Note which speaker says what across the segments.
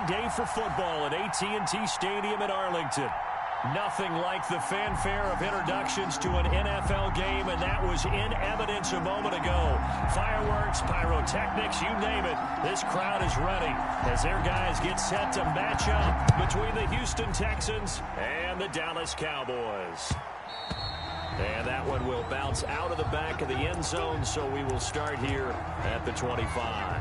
Speaker 1: big day for football at AT&T Stadium in Arlington. Nothing like the fanfare of introductions to an NFL game, and that was in evidence a moment ago. Fireworks, pyrotechnics, you name it. This crowd is ready as their guys get set to match up between the Houston Texans and the Dallas Cowboys. And that one will bounce out of the back of the end zone, so we will start here at the 25.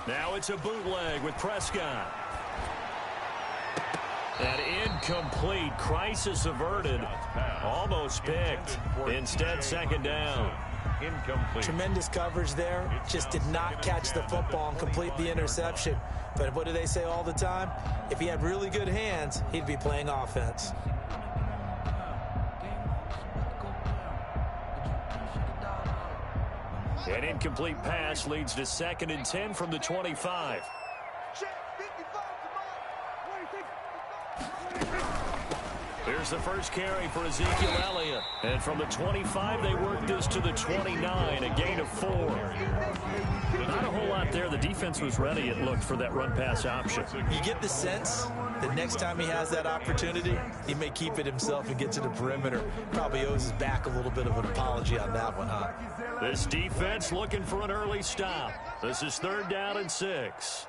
Speaker 1: Now it's a bootleg with Prescott. An incomplete, crisis averted, almost picked. Instead, second down. Incomplete.
Speaker 2: Tremendous coverage there. Just did not catch the football and complete the interception. But what do they say all the time? If he had really good hands, he'd be playing offense.
Speaker 1: An incomplete pass leads to 2nd and 10 from the 25. Here's the first carry for Ezekiel Elliott. And from the 25, they work this to the 29, a gain of 4. Not a whole lot there. The defense was ready, it looked, for that run-pass option.
Speaker 2: You get the sense that next time he has that opportunity, he may keep it himself and get to the perimeter. Probably owes his back a little bit of an apology on that one, huh?
Speaker 1: This defense looking for an early stop. This is 3rd down and 6.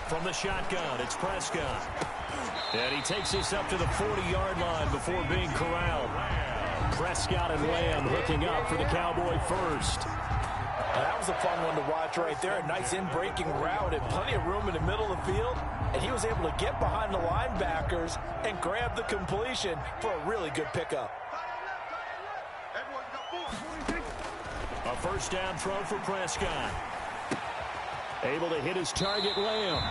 Speaker 1: From the shotgun, it's Prescott. And he takes this up to the 40-yard line before being corralled. Prescott and Lamb hooking up for the Cowboy first.
Speaker 2: That was a fun one to watch right there. A nice in-breaking route and plenty of room in the middle of the field. And he was able to get behind the linebackers and grab the completion for a really good pickup.
Speaker 1: A first down throw for Prescott. Able to hit his target, Lamb.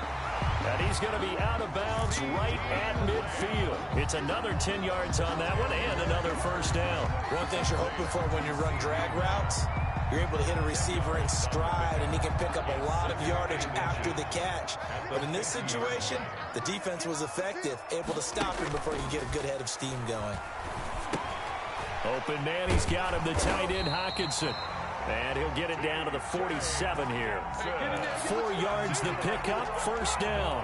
Speaker 1: And he's going to be out of bounds right at midfield. It's another 10 yards on that one and another first down.
Speaker 2: One thing you're hoping for when you run drag routes, you're able to hit a receiver in stride, and he can pick up a lot of yardage after the catch. But in this situation, the defense was effective, able to stop him before you get a good head of steam going.
Speaker 1: Open man, he's got him, the tight end, Hockenson. And he'll get it down to the 47 here. 4 yards the pickup, first down.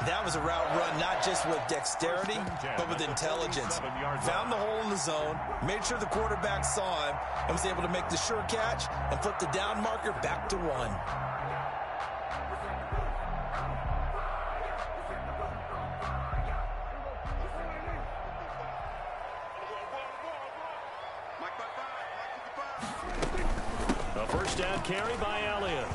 Speaker 2: That was a route run not just with dexterity, but with intelligence. Found the hole in the zone, made sure the quarterback saw him, and was able to make the sure catch and flip the down marker back to 1.
Speaker 1: A first down carry by Elliott.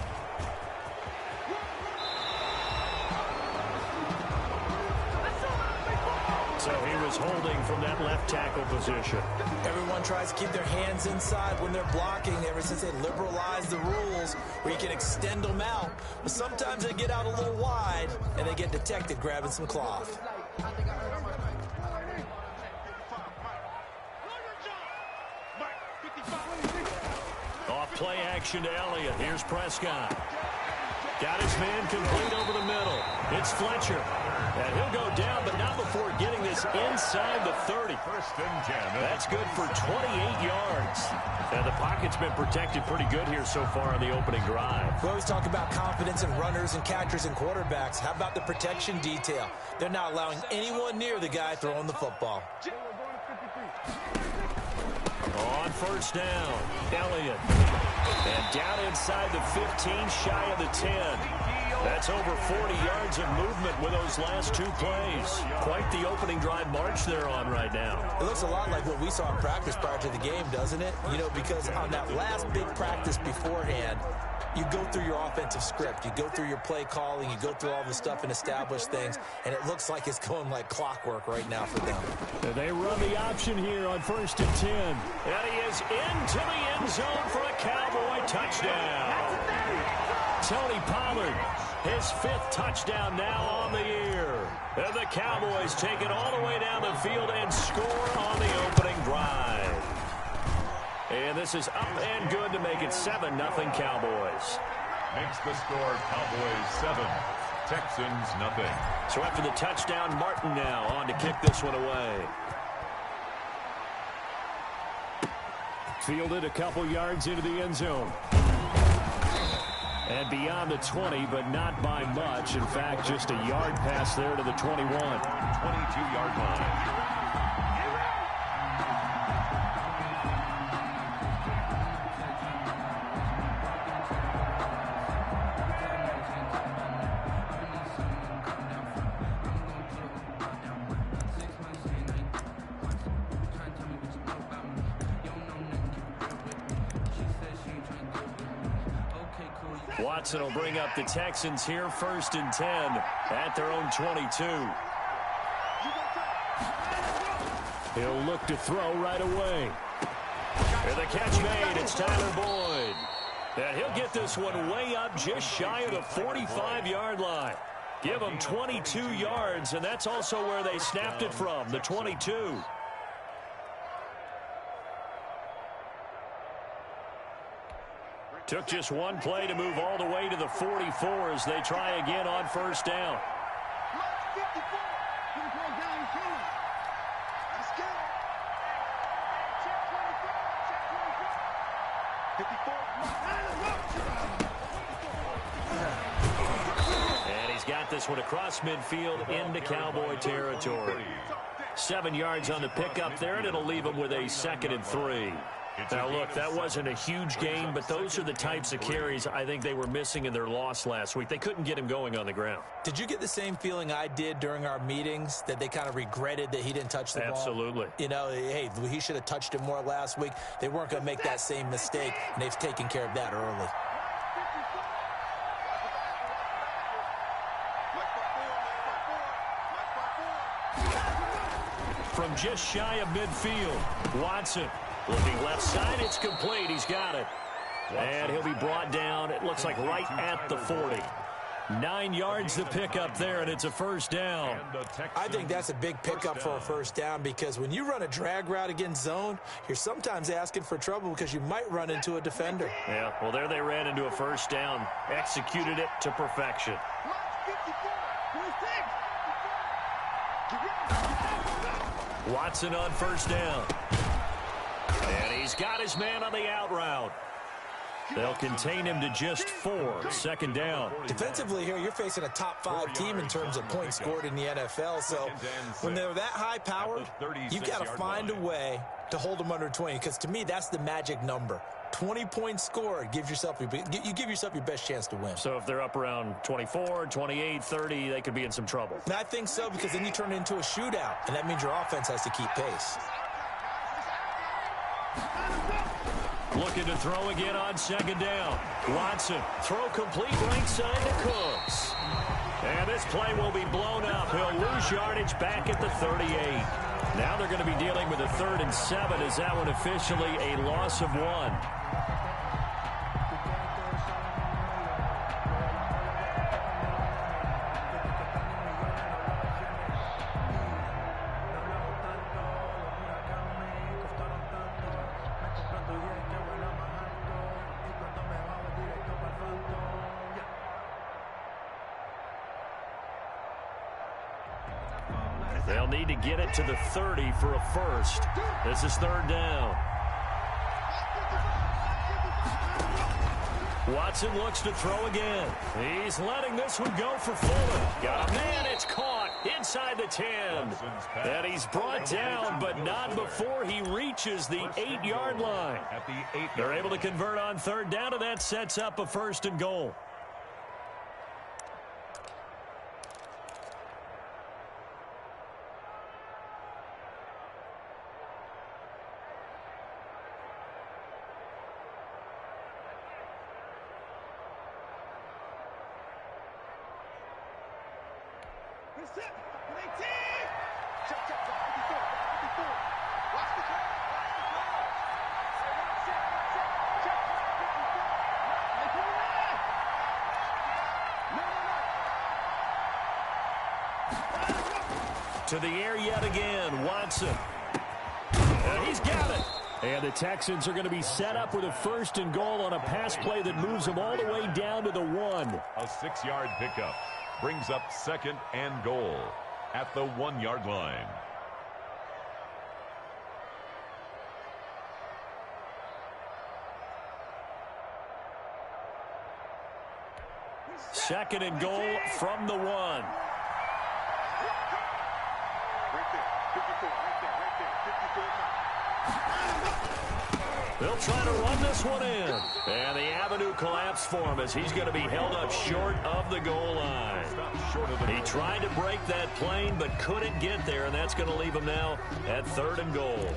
Speaker 1: So he was holding from that left tackle position.
Speaker 2: Everyone tries to keep their hands inside when they're blocking ever since they liberalized the rules where you can extend them out. But sometimes they get out a little wide and they get detected grabbing some cloth.
Speaker 1: Off play action to Elliott. Here's Prescott. Got his man complete over the middle. It's Fletcher. And he'll go down, but not before getting this inside the 30. That's good for 28 yards. And the pocket's been protected pretty good here so far on the opening drive.
Speaker 2: We always talk about confidence in runners and catchers and quarterbacks. How about the protection detail? They're not allowing anyone near the guy throwing the football.
Speaker 1: On first down, Elliott. And down inside the 15, shy of the 10. That's over 40 yards of movement with those last 2 plays. Quite the opening drive march they're on right now.
Speaker 2: It looks a lot like what we saw in practice prior to the game, doesn't it? You know, because on that last big practice beforehand, you go through your offensive script. You go through your play calling. You go through all the stuff and establish things. And it looks like it's going like clockwork right now for them.
Speaker 1: And they run the option here on 1st and 10. And he is into the end zone for a Cowboy touchdown. Tony Pollard, his 5th touchdown now on the year. And the Cowboys take it all the way down the field and score on the opening drive. And this is up and good to make it 7-0 Cowboys.
Speaker 3: Makes the score Cowboys 7, Texans nothing.
Speaker 1: So after the touchdown, Martin now on to kick this one away. Fielded a couple yards into the end zone. And beyond the 20, but not by much. In fact, just a yard pass there to the 21.
Speaker 3: 22-yard line.
Speaker 1: Watson will bring up the Texans here, 1st and 10 at their own 22. He'll look to throw right away. And the catch made, it's Tyler Boyd. And he'll get this one way up just shy of the 45-yard line. Give him 22 yards, and that's also where they snapped it from, the 22. Took just one play to move all the way to the 44 as they try again on 1st down. And he's got this one across midfield into Cowboy territory. 7 yards on the pickup there, and it'll leave him with a 2nd and 3. Now, look, that wasn't a huge gain, but those are the types of carries I think they were missing in their loss last week. They couldn't get him going on the ground.
Speaker 2: Did you get the same feeling I did during our meetings, that they kind of regretted that he didn't touch the ball?
Speaker 1: Absolutely.
Speaker 2: You know, hey, he should have touched it more last week. They weren't going to make that same mistake, and they've taken care of that early.
Speaker 1: From just shy of midfield, Watson. Looking left side, it's complete. He's got it. And he'll be brought down, it looks like right at the 40. 9 yards to pick up there, and it's a 1st down.
Speaker 2: I think that's a big pickup for a 1st down, because when you run a drag route against zone, you're sometimes asking for trouble because you might run into a defender.
Speaker 1: Yeah, well, there they ran into a 1st down. Executed it to perfection. Watson on 1st down. And he's got his man on the out route. They'll contain him to just 4. 2nd down.
Speaker 2: Defensively here, you're facing a top 5 team in terms of points scored in the NFL. So when they're that high powered, you've got to find a way to hold them under 20. Because to me, that's the magic number. 20 points scored, you give yourself your best chance to win.
Speaker 1: So if they're up around 24, 28, 30, they could be in some trouble.
Speaker 2: And I think so, because then you turn it into a shootout, and that means your offense has to keep pace.
Speaker 1: Looking to throw again on 2nd down. Watson, throw complete right side to Cooks. And this play will be blown up. He'll lose yardage back at the 38. Now they're going to be dealing with a 3rd and 7. Is that one officially a loss of 1? They'll need to get it to the 30 for a 1st. This is 3rd down. Watson looks to throw again. He's letting this one go for Fuller. Got a man, it's caught inside the 10. And he's brought down, but not before he reaches the 8-yard line. They're able to convert on 3rd down, and that sets up a 1st and goal. To the air yet again, Watson. And he's got it. And the Texans are going to be set up with a 1st and goal on a pass play that moves them all the way down to the 1.
Speaker 3: A 6-yard pickup brings up 2nd and goal at the 1-yard line.
Speaker 1: Second and goal from the 1. They'll try to run this one in. And the avenue collapsed for him as he's going to be held up short of the goal line. He tried to break that plane but couldn't get there, and that's going to leave him now at 3rd and goal.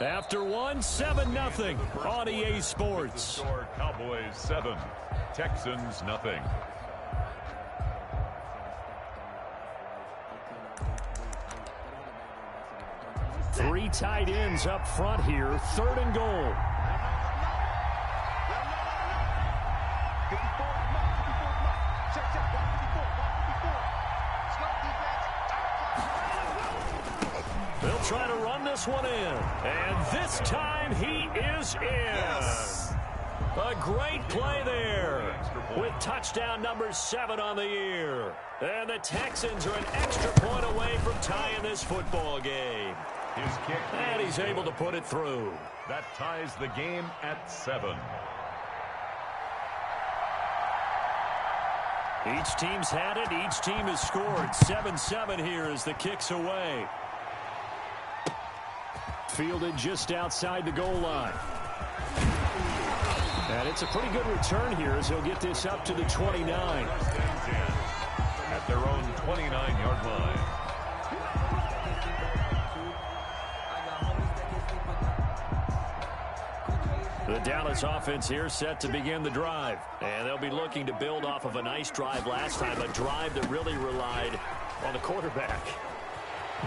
Speaker 1: After 1, 7-0 on EA Sports.
Speaker 3: Cowboys 7, Texans nothing.
Speaker 1: Three tight ends up front here, 3rd and goal. They'll try to run this one in. And this time he is in. Yes. A great play there with touchdown number 7 on the year. And the Texans are an extra point away from tying this football game.
Speaker 3: His kick.
Speaker 1: And he's able to put it through.
Speaker 3: That ties the game at 7.
Speaker 1: Each team's had it. Each team has scored. 7-7 here as the kick's away. Fielded just outside the goal line. And it's a pretty good return here as he'll get this up to the 29.
Speaker 3: At their own 29-yard line.
Speaker 1: The Dallas offense here set to begin the drive. And they'll be looking to build off of a nice drive last time, a drive that really relied on the quarterback.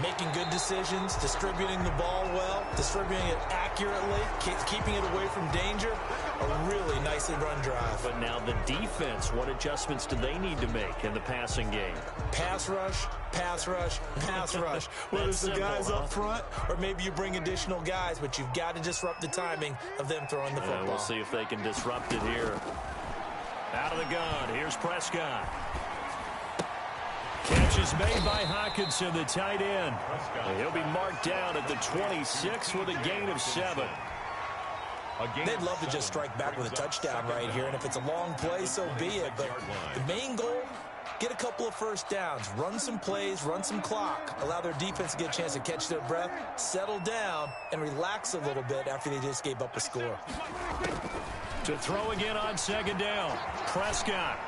Speaker 2: Making good decisions, distributing the ball well, distributing it accurately, keeping it away from danger. A really nicely run drive.
Speaker 1: But now the defense, what adjustments do they need to make in the passing game?
Speaker 2: Pass rush, pass rush, pass rush. Whether it's the guys up front or maybe you bring additional guys, but you've got to disrupt the timing of them throwing the football.
Speaker 1: We'll see if they can disrupt it here. Out of the gun, here's Prescott. Catch is made by Hockenson, the tight end. He'll be marked down at the 26 with a gain of 7.
Speaker 2: They'd love to just strike back with a touchdown right here, and if it's a long play, so be it. But the main goal, get a couple of first downs, run some plays, run some clock, allow their defense to get a chance to catch their breath, settle down, and relax a little bit after they just gave up a score.
Speaker 1: To throw again on 2nd down, Prescott.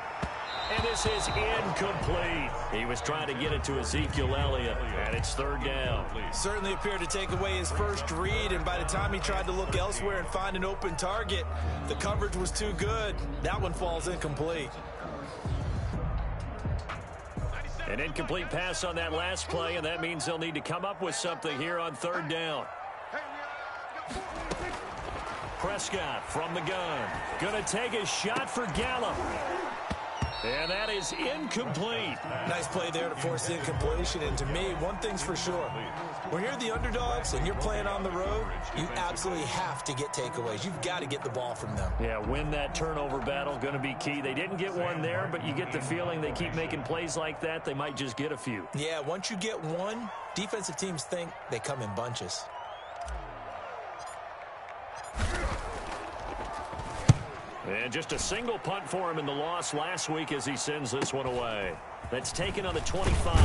Speaker 1: And this is incomplete. He was trying to get it to Ezekiel Elliott, and it's 3rd down.
Speaker 2: Certainly appeared to take away his first read, and by the time he tried to look elsewhere and find an open target, the coverage was too good. That one falls incomplete.
Speaker 1: An incomplete pass on that last play, and that means they'll need to come up with something here on 3rd down. Prescott from the gun. Gonna take a shot for Gallup. And that is incomplete.
Speaker 2: Nice play there to force the incompletion. And to me, one thing's for sure. When you're the underdogs and you're playing on the road, you absolutely have to get takeaways. You've got to get the ball from them.
Speaker 1: Yeah, win that turnover battle, going to be key. They didn't get one there, but you get the feeling they keep making plays like that, they might just get a few.
Speaker 2: Yeah, once you get one, defensive teams think they come in bunches.
Speaker 1: And just a single punt for him in the loss last week as he sends this one away. That's taken on the 25.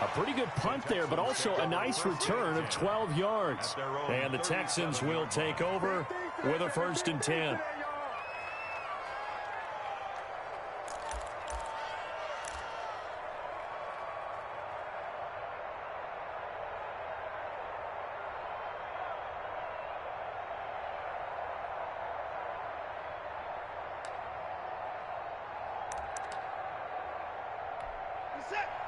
Speaker 1: A pretty good punt there, but also a nice return of 12 yards. And the Texans will take over with a 1st and 10.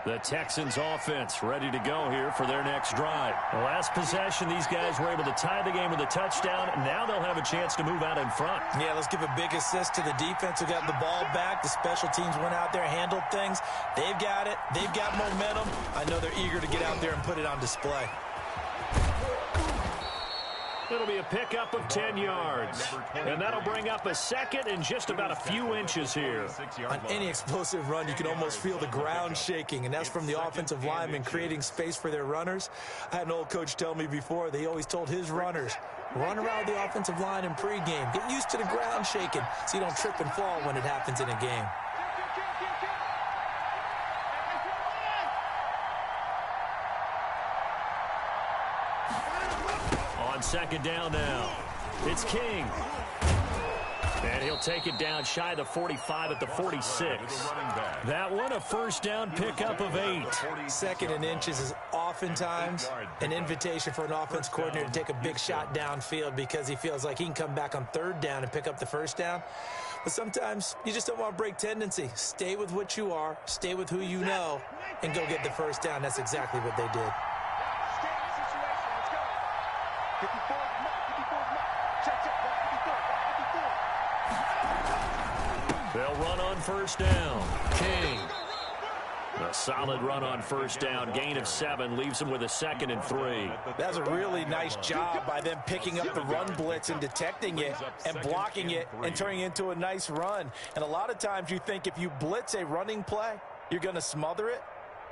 Speaker 1: The Texans offense ready to go here for their next drive. The last possession, these guys were able to tie the game with a touchdown. Now they'll have a chance to move out in front.
Speaker 2: Yeah, let's give a big assist to the defense who got the ball back. The special teams went out there, handled things. They've got it. They've got momentum. I know they're eager to get out there and put it on display.
Speaker 1: It'll be a pickup of 10 yards. And that'll bring up a second and just about a few inches here.
Speaker 2: On any explosive run, you can almost feel the ground shaking, and that's from the offensive linemen creating space for their runners. I had an old coach tell me before, they always told his runners, run around the offensive line in pregame. Get used to the ground shaking so you don't trip and fall when it happens in a game.
Speaker 1: On second down now, it's King. And he'll take it down shy of the 45 at the 46. That one a first down pickup of 8.
Speaker 2: Second and inches is oftentimes an invitation for an offense coordinator to take a big shot downfield because he feels like he can come back on third down and pick up the first down. But sometimes you just don't want to break tendency. Stay with what you are, stay with who you know, and go get the first down. That's exactly what they did.
Speaker 1: They'll run on first down. King. A solid run on first down. Gain of 7 leaves them with a 2nd and 3.
Speaker 2: That's a really nice job by them picking up the run blitz and detecting it and blocking it and turning it into a nice run. And a lot of times you think if you blitz a running play, you're going to smother it.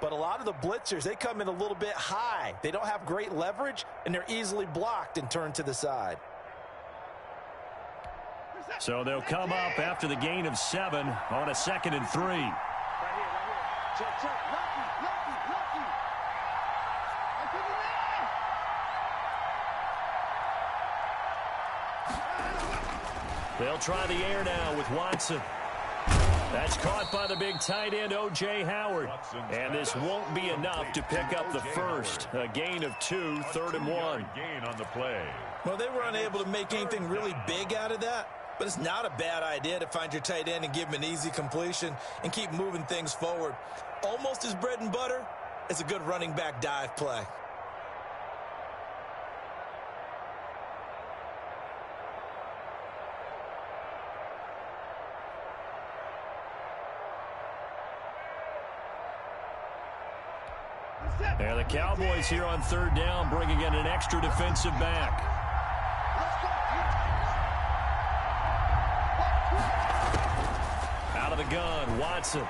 Speaker 2: But a lot of the blitzers, they come in a little bit high. They don't have great leverage, and they're easily blocked and turned to the side.
Speaker 1: So they'll come up after the gain of 7 on a 2nd and 3. They'll try the air now with Watson. That's caught by the big tight end, O.J. Howard. And this won't be enough to pick up the first. A gain of 2, 3rd and 1.
Speaker 3: Gain on the play.
Speaker 2: Well, they were unable to make anything really big out of that. But it's not a bad idea to find your tight end and give him an easy completion and keep moving things forward. Almost as bread and butter as a good running back dive play.
Speaker 1: And the Cowboys here on 3rd down, bringing in an extra defensive back. Out of the gun, Watson.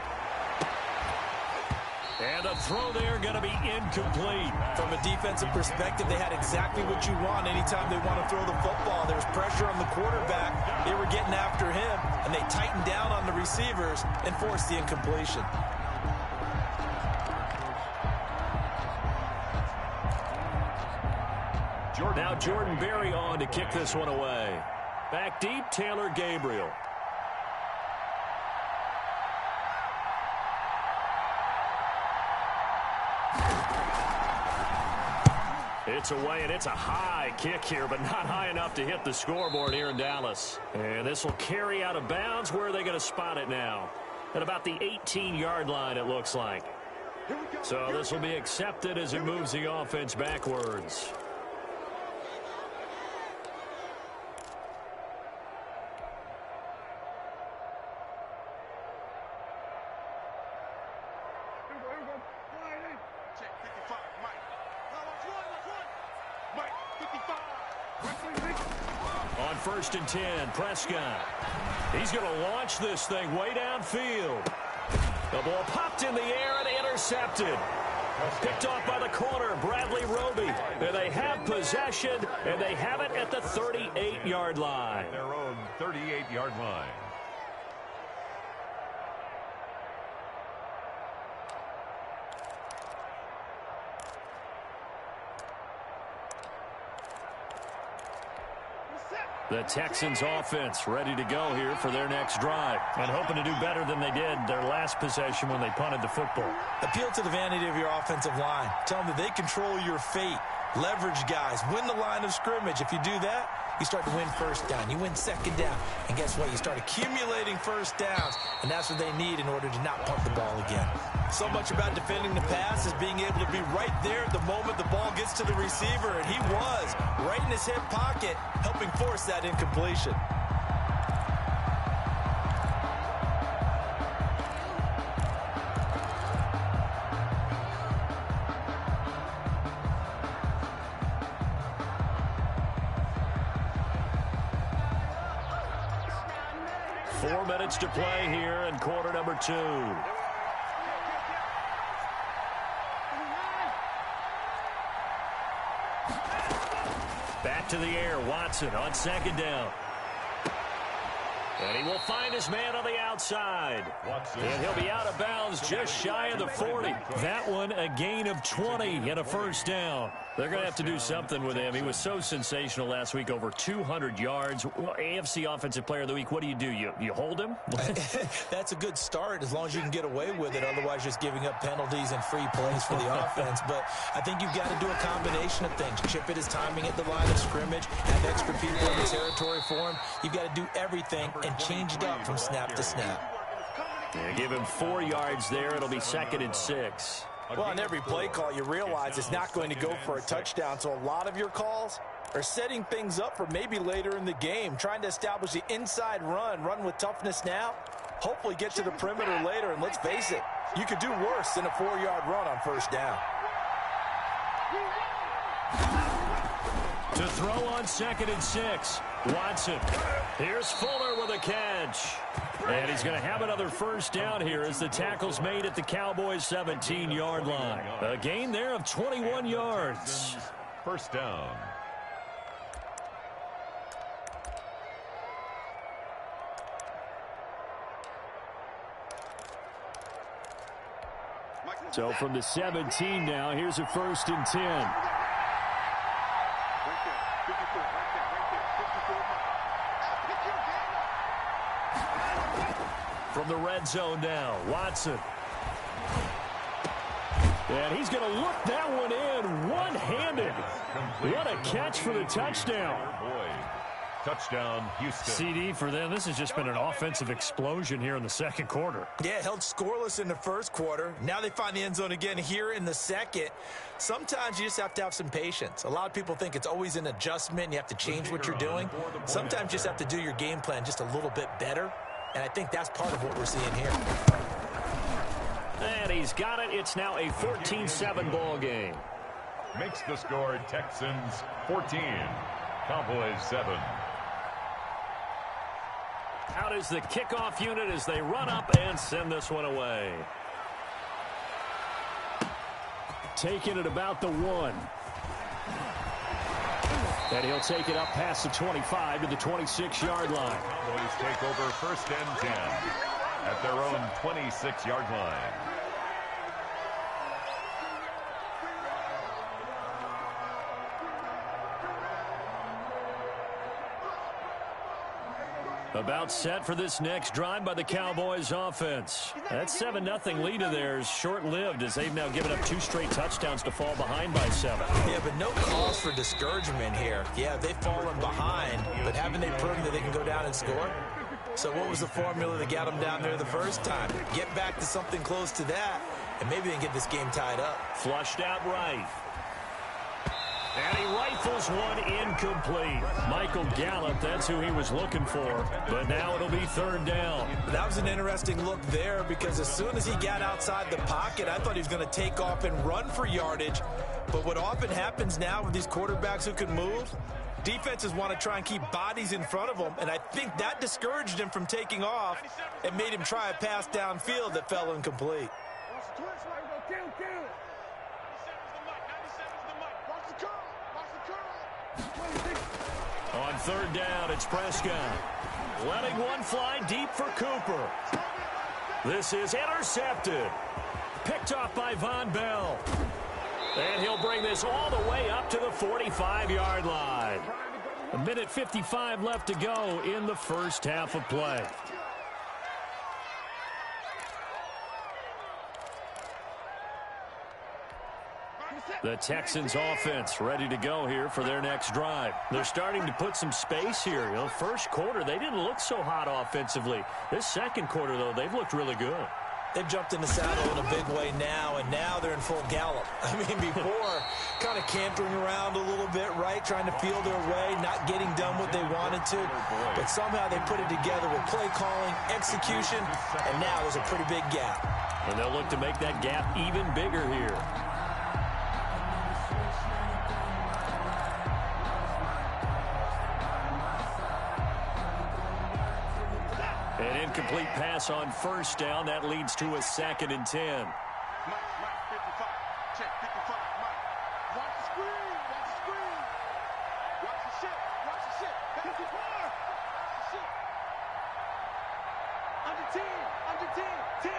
Speaker 1: And a throw there going to be incomplete.
Speaker 2: From a defensive perspective, they had exactly what you want anytime they want to throw the football. There was pressure on the quarterback. They were getting after him, and they tightened down on the receivers and forced the incompletion.
Speaker 1: Now Jordan Berry on to kick this one away. Back deep, Taylor Gabriel. It's away, and it's a high kick here, but not high enough to hit the scoreboard here in Dallas. And this will carry out of bounds. Where are they going to spot it now? At about the 18-yard line, it looks like. So this will be accepted as it moves the offense backwards. On 1st and 10, Prescott. He's going to launch this thing way downfield. The ball popped in the air and intercepted. Picked off by the corner, Bradley Roby. And they have possession, and they have it at the 38-yard line.
Speaker 3: Their own 38-yard line.
Speaker 1: The Texans offense ready to go here for their next drive and hoping to do better than they did their last possession when they punted the football.
Speaker 2: Appeal to the vanity of your offensive line. Tell them that they control your fate. Leverage guys. Win the line of scrimmage. If you do that, you start to win first down. You win 2nd down. And guess what? You start accumulating first downs. And that's what they need in order to not punt the ball again. So much about defending the pass is being able to be right there at the moment the ball gets to the receiver, and he was right in his hip pocket, helping force that incompletion.
Speaker 1: To play here in quarter number 2. Back to the air. Watson on second down. And he will find his man on the outside. And he'll be out of bounds just shy of the 40. That one a gain of 20 and a first down. They're going to have to do something with him. He was so sensational last week, over 200 yards. Well, AFC Offensive Player of the Week, what do? You hold him?
Speaker 2: That's a good start as long as you can get away with it. Otherwise, just giving up penalties and free plays for the offense. But I think you've got to do a combination of things. Chip it his timing at the line of scrimmage, have extra people in the territory for him. You've got to do everything and change it up from snap to snap.
Speaker 1: Yeah, give him 4 yards there. It'll be 2nd and 6.
Speaker 2: Well, on every play call, you realize it's not going to go for a touchdown. So a lot of your calls are setting things up for maybe later in the game, trying to establish the inside run with toughness now, hopefully get to the perimeter later. And let's face it, you could do worse than a 4-yard run on first down.
Speaker 1: To throw on 2nd and 6, Watson. Here's Fuller with a catch. And he's going to have another first down here as the tackle's made at the Cowboys' 17-yard line. A gain there of 21 yards.
Speaker 3: First down.
Speaker 1: So from the 17 now, here's a 1st and 10. From the red zone now, Watson. And he's going to look that one in one-handed. What a catch for the touchdown.
Speaker 3: Touchdown, Houston.
Speaker 1: CD for them. This has just been an offensive explosion here in the second quarter.
Speaker 2: Yeah, held scoreless in the first quarter. Now they find the end zone again here in the second. Sometimes you just have to have some patience. A lot of people think it's always an adjustment and you have to change what you're doing. Sometimes you just have to do your game plan just a little bit better. And I think that's part of what we're seeing here.
Speaker 1: And he's got it. It's now a 14-7 ball game.
Speaker 3: Makes the score Texans 14, Cowboys 7.
Speaker 1: Out is the kickoff unit as they run up and send this one away. Taking it about the 1. And he'll take it up past the 25 to the 26-yard line.
Speaker 3: Cowboys take over 1st and 10 at their own 26-yard line.
Speaker 1: About set for this next drive by the Cowboys offense. That 7-0 lead of theirs short-lived as they've now given up 2 straight touchdowns to fall behind by 7.
Speaker 2: Yeah, but no cause for discouragement here. Yeah, they've fallen behind, but haven't they proven that they can go down and score? So what was the formula that got them down there the first time? Get back to something close to that, and maybe they can get this game tied up.
Speaker 1: Flushed out right. And he rifles one incomplete. Michael Gallup, that's who he was looking for. But now it'll be 3rd down.
Speaker 2: That was an interesting look there because as soon as he got outside the pocket, I thought he was going to take off and run for yardage. But what often happens now with these quarterbacks who can move, defenses want to try and keep bodies in front of them. And I think that discouraged him from taking off and made him try a pass downfield that fell incomplete.
Speaker 1: On 3rd down, it's Prescott. Letting one fly deep for Cooper. This is intercepted. Picked off by Von Bell. And he'll bring this all the way up to the 45-yard line. 1:55 left to go in the first half of play. The Texans offense ready to go here for their next drive. They're starting to put some space here. You know, first quarter, they didn't look so hot offensively. This second quarter, though, they've looked really good.
Speaker 2: They've jumped in the saddle in a big way now, and now they're in full gallop. I mean, before, kind of cantering around a little bit, right, trying to feel their way, not getting done what they wanted to. But somehow they put it together with play calling, execution, and now there's a pretty big gap.
Speaker 1: And they'll look to make that gap even bigger here. An incomplete pass on first down. That leads to a 2nd and 10.
Speaker 4: Mike, 55. Check 55. Mike, watch the screen. Watch the screen. Watch the shit. Watch the shit. 54. Watch the shit. Under 10. Under 10. 10.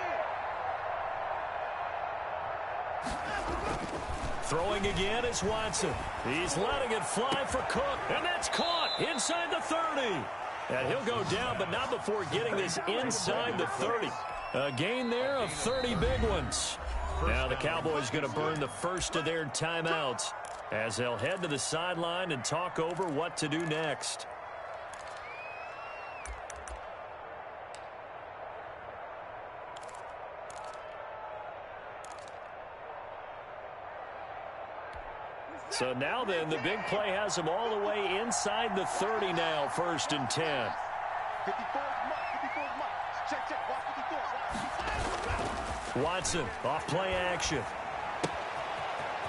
Speaker 1: Throwing again is Watson. He's letting it fly for Cook. And that's caught inside the 30. And he'll go down, but not before getting this inside the 30. A gain there of 30 big ones. Now the Cowboys going to burn the first of their timeouts as they'll head to the sideline and talk over what to do next. So now then, the big play has them all the way inside the 30 now, 1st and 10.
Speaker 4: 54 Mike. Check. Watch 54.
Speaker 1: Watson, off play action.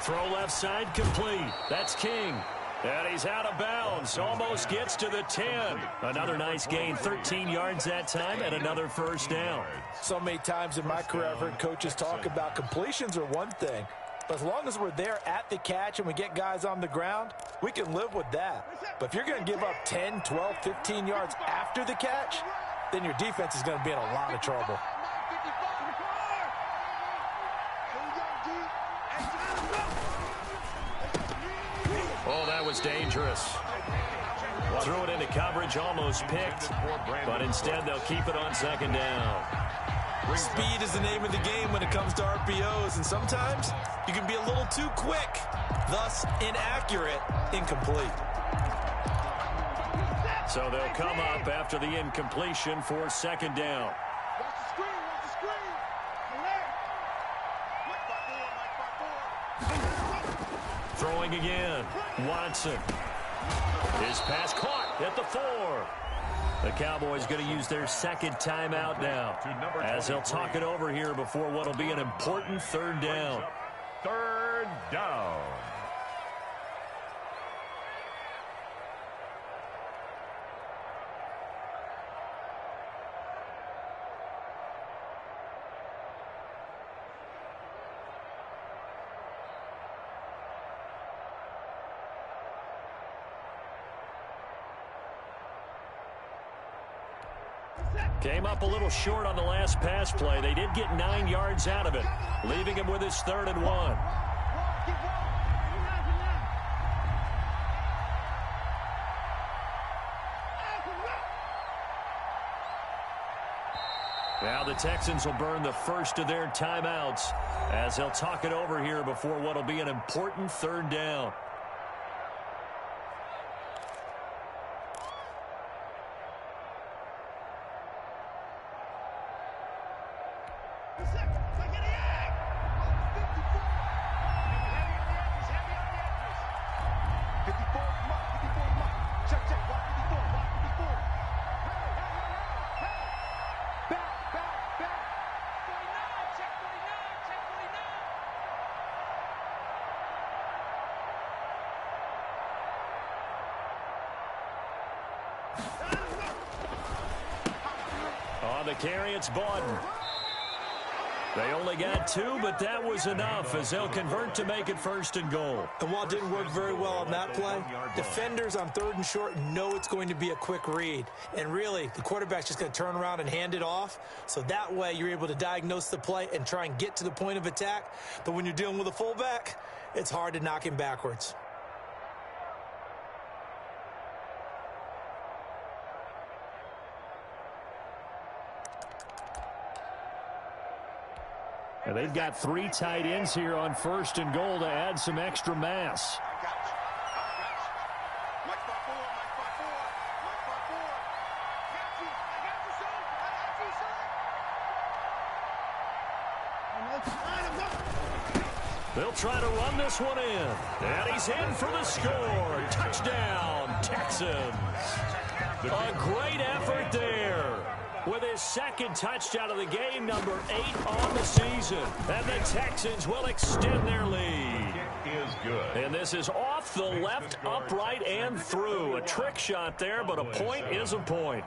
Speaker 1: Throw left side complete. That's King. And he's out of bounds. Almost gets to the 10. Another nice gain, 13 yards that time, and another first down.
Speaker 2: So many times in my career I've heard coaches talk about completions are one thing. But as long as we're there at the catch and we get guys on the ground, we can live with that. But if you're going to give up 10, 12, 15 yards after the catch, then your defense is going to be in a lot of trouble.
Speaker 1: Oh, that was dangerous. Threw it into coverage, almost picked. But instead, they'll keep it on 2nd down.
Speaker 2: Speed is the name of the game when it comes to RPOs, and sometimes you can be a little too quick, thus inaccurate, incomplete.
Speaker 1: So they'll come up after the incompletion for 2nd down.
Speaker 4: Watch the screen. Watch the screen. Mike 54.
Speaker 1: Throwing again. Watson. His pass caught at the 4. The Cowboys going to use their 2nd timeout now as they'll talk it over here before what will be an important 3rd down.
Speaker 3: 3rd down.
Speaker 1: Came up a little short on the last pass play. They did get 9 yards out of it, leaving him with his 3rd and 1. Now the Texans will burn the first of their timeouts as they'll talk it over here before what will be an important 3rd down. On the carry, it's Bawden. They only got 2, but that was enough as they'll convert to make it 1st and goal.
Speaker 2: And while it didn't work very well on that play, defenders on 3rd and short know it's going to be a quick read. And really, the quarterback's just going to turn around and hand it off. So that way, you're able to diagnose the play and try and get to the point of attack. But when you're dealing with a fullback, it's hard to knock him backwards.
Speaker 1: And they've got 3 tight ends here on 1st and goal to add some extra mass. They'll try to run this one in. And he's in for the score. Touchdown, Texans. A great effort there. With his second touchdown of the game, number 8 on the season. And the Texans will extend their lead.
Speaker 3: Is good.
Speaker 1: And this is off the left, upright, and through. A trick shot there, but a point is a point.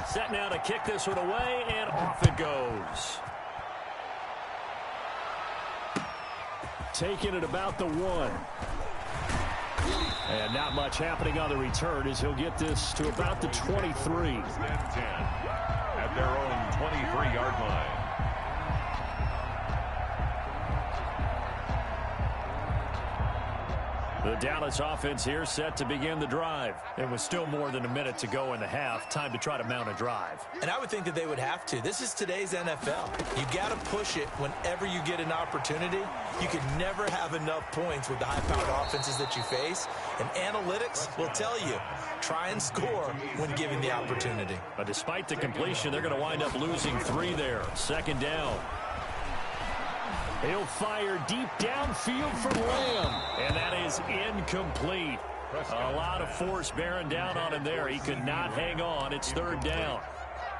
Speaker 1: Set now to kick this one away, and off it goes. Taking it about the 1. And not much happening on the return as he'll get this to about the 23.
Speaker 3: 10 at their own 23-yard line.
Speaker 1: The Dallas offense here set to begin the drive. It was still more than a minute to go in the half. Time to try to mount a drive.
Speaker 2: And I would think that they would have to. This is today's NFL. You got to push it whenever you get an opportunity. You can never have enough points with the high-powered offenses that you face. And analytics will tell you, try and score when given the opportunity.
Speaker 1: But despite the completion, they're going to wind up losing 3 there. Second down. He'll fire deep downfield for Lamb. And that is incomplete. A lot of force bearing down on him there. He could not hang on. It's third down.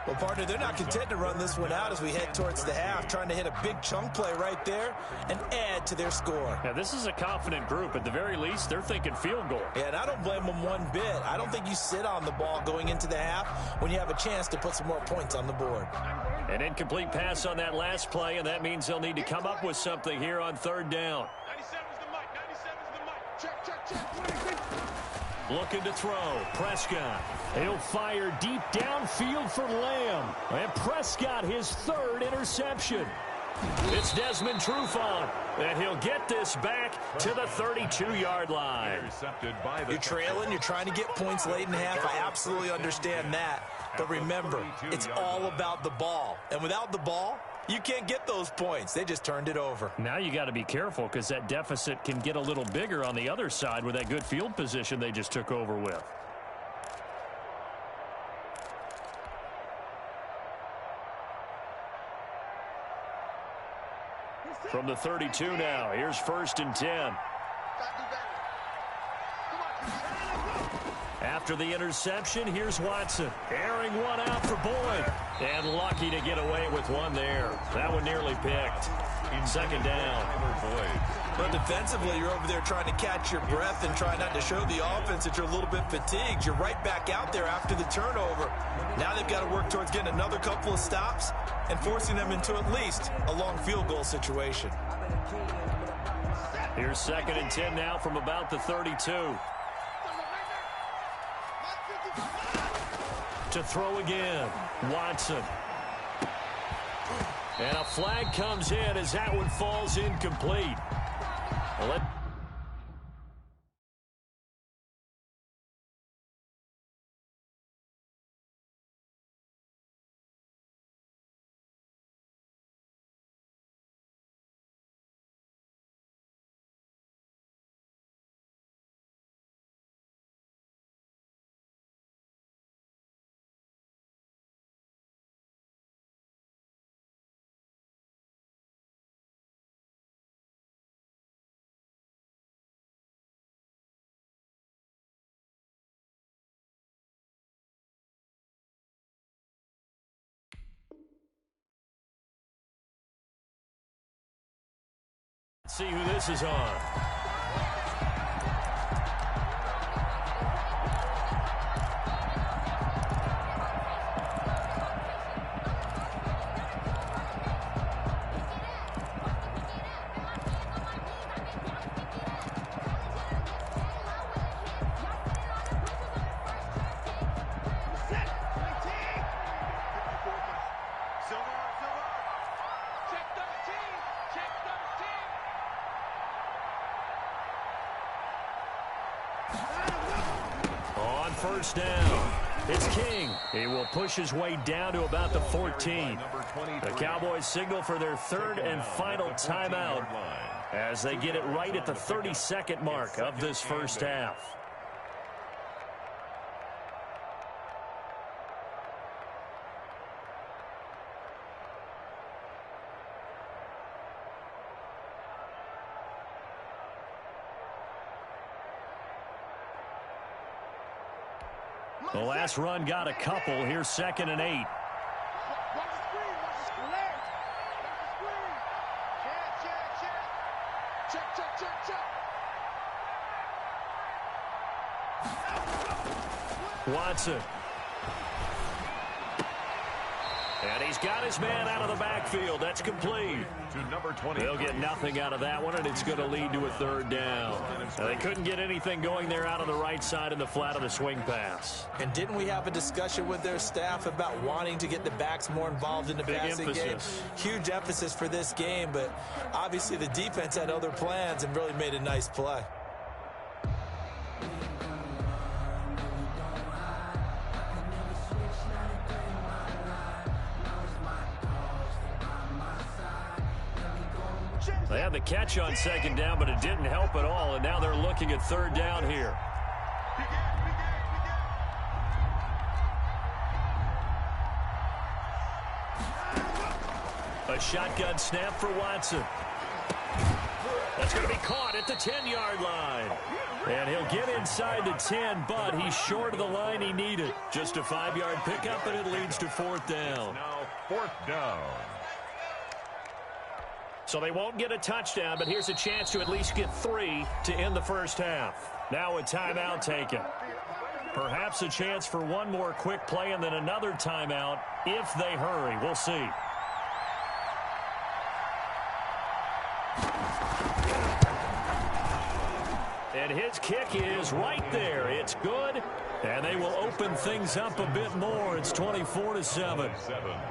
Speaker 2: Well, partner, they're not content to run this one out as we head towards the half, trying to hit a big chunk play right there and add to their score.
Speaker 1: Now, this is a confident group. At the very least, they're thinking field goal.
Speaker 2: Yeah, and I don't blame them one bit. I don't think you sit on the ball going into the half when you have a chance to put some more points on the board.
Speaker 1: An incomplete pass on that last play, and that means they'll need to come up with something here on third down.
Speaker 4: 97's the mic. 97's the mic. Check, check, check.
Speaker 1: Looking to throw. Prescott. He'll fire deep downfield for Lamb. And Prescott his 3rd interception. It's Desmond Trufant. And he'll get this back to the 32-yard line.
Speaker 2: You're trailing. You're trying to get points late in the half. I absolutely understand that. But remember, it's all about the ball. And without the ball, you can't get those points. They just turned it over.
Speaker 1: Now you got to be careful because that deficit can get a little bigger on the other side with that good field position they just took over with. From the 32 now, here's 1st and 10. After the interception, here's Watson. Airing one out for Boyd. And lucky to get away with one there. That one nearly picked. Second down.
Speaker 2: But defensively, you're over there trying to catch your breath and try not to show the offense that you're a little bit fatigued. You're right back out there after the turnover. Now they've got to work towards getting another couple of stops and forcing them into at least a long field goal situation.
Speaker 1: Here's 2nd and 10 now from about the 32. To throw again, Watson. And a flag comes in as that one falls incomplete. See who this is on. First down. It's King. He will push his way down to about the 14. The Cowboys signal for their 3rd and final timeout as they get it right at the 32nd mark of this first half. The last run got a couple. Here's 2nd and 8.
Speaker 4: Watch the screen. Watch the screen. Watch the screen. Check.
Speaker 1: Watson. And he's got his man out of the backfield. That's complete.
Speaker 3: To number 20.
Speaker 1: They'll get nothing out of that one, and it's going to lead to a 3rd down. Now, they couldn't get anything going there out on the right side in the flat of the swing pass.
Speaker 2: And didn't we have a discussion with their staff about wanting to get the backs more involved in the passing game? Huge emphasis for this game, but obviously the defense had other plans and really made a nice play.
Speaker 1: They had the catch on 2nd down, but it didn't help at all, and now they're looking at 3rd down here. A shotgun snap for Watson. That's going to be caught at the 10-yard line. And he'll get inside the 10, but he's short of the line he needed. Just a 5-yard pickup, and it leads to 4th down.
Speaker 3: Now 4th down.
Speaker 1: So they won't get a touchdown, but here's a chance to at least get 3 to end the first half. Now a timeout taken. Perhaps a chance for one more quick play and then another timeout if they hurry. We'll see. And his kick is right there. It's good. And they will open things up a bit more. It's 24-7.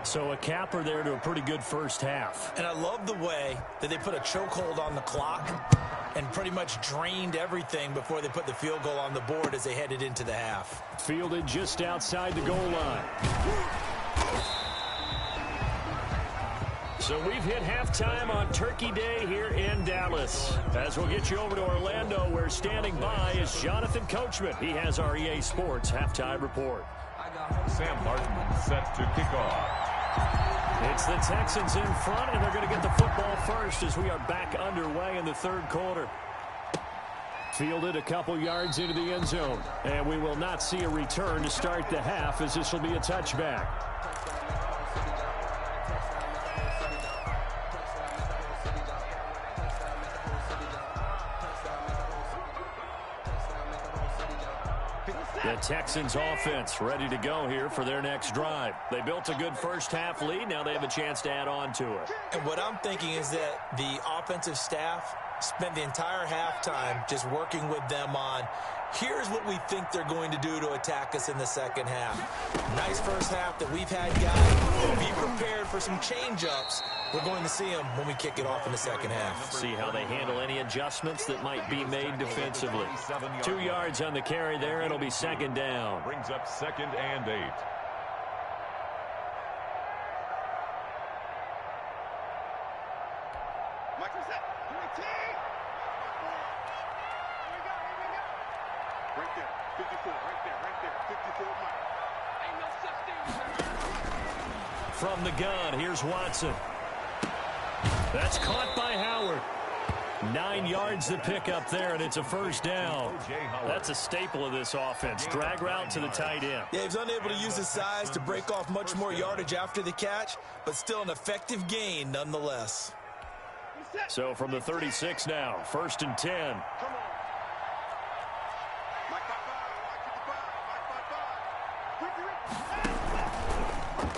Speaker 1: So a capper there to a pretty good first half.
Speaker 2: And I love the way that they put a chokehold on the clock and pretty much drained everything before they put the field goal on the board as they headed into the half.
Speaker 1: Fielded just outside the goal line. So we've hit halftime on Turkey Day here in Dallas. As we'll get you over to Orlando, where standing by is Jonathan Coachman. He has our EA Sports halftime report.
Speaker 3: Sam Martin set to kick off.
Speaker 1: It's the Texans in front, and they're going to get the football first as we are back underway in the 3rd quarter. Fielded a couple yards into the end zone, and we will not see a return to start the half, as this will be a touchback. The Texans offense ready to go here for their next drive. They built a good first half lead. Now they have a chance to add on to it.
Speaker 2: And what I'm thinking is that the offensive staff spent the entire halftime just working with them on, here's what we think they're going to do to attack us in the second half. Nice first half that we've had, guys. Be prepared for some change-ups. We're going to see them when we kick it off in the second half.
Speaker 1: See how they handle any adjustments that might be made defensively. 2 yards on the carry there. It'll be 2nd down.
Speaker 3: Brings up 2nd and 8.
Speaker 4: Michael set. Right there. 54. Right there. 54. Mike. Ain't no such thing.
Speaker 1: From the gun, here's Watson. That's caught by Howard. 9 yards to pick up there, and it's a first down. That's a staple of this offense. Drag route to the tight end.
Speaker 2: Yeah, he was unable to use his size to break off much more yardage after the catch, but still an effective gain nonetheless.
Speaker 1: So from the 36 now, 1st and 10.
Speaker 4: Come on. Mike 55.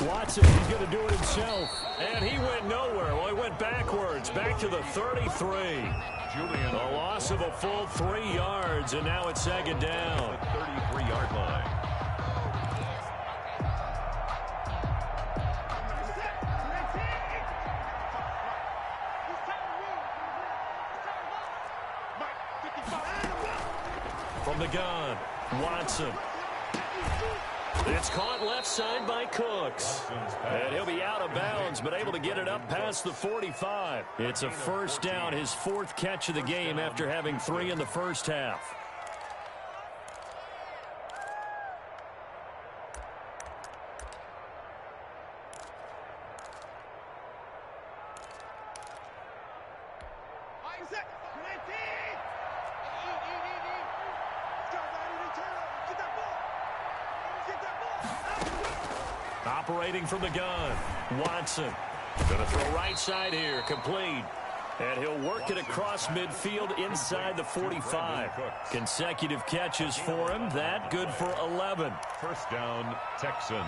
Speaker 1: Watson, he's going to do it himself. And he went nowhere. Well, he went backwards, back to the 33.
Speaker 3: Julian.
Speaker 1: A loss of a full 3 yards, and now it's 2nd down.
Speaker 3: 33-yard line.
Speaker 1: From the gun, Watson. It's caught left side by Cooks. And he'll be out of bounds, but able to get it up past the 45. It's a first down, his 4th catch of the game after having 3 in the first half. Operating from the gun, Watson. Going to throw right side here, complete. And he'll work it across midfield inside the 45. Consecutive catches for him. That good for 11.
Speaker 3: First down, Texans.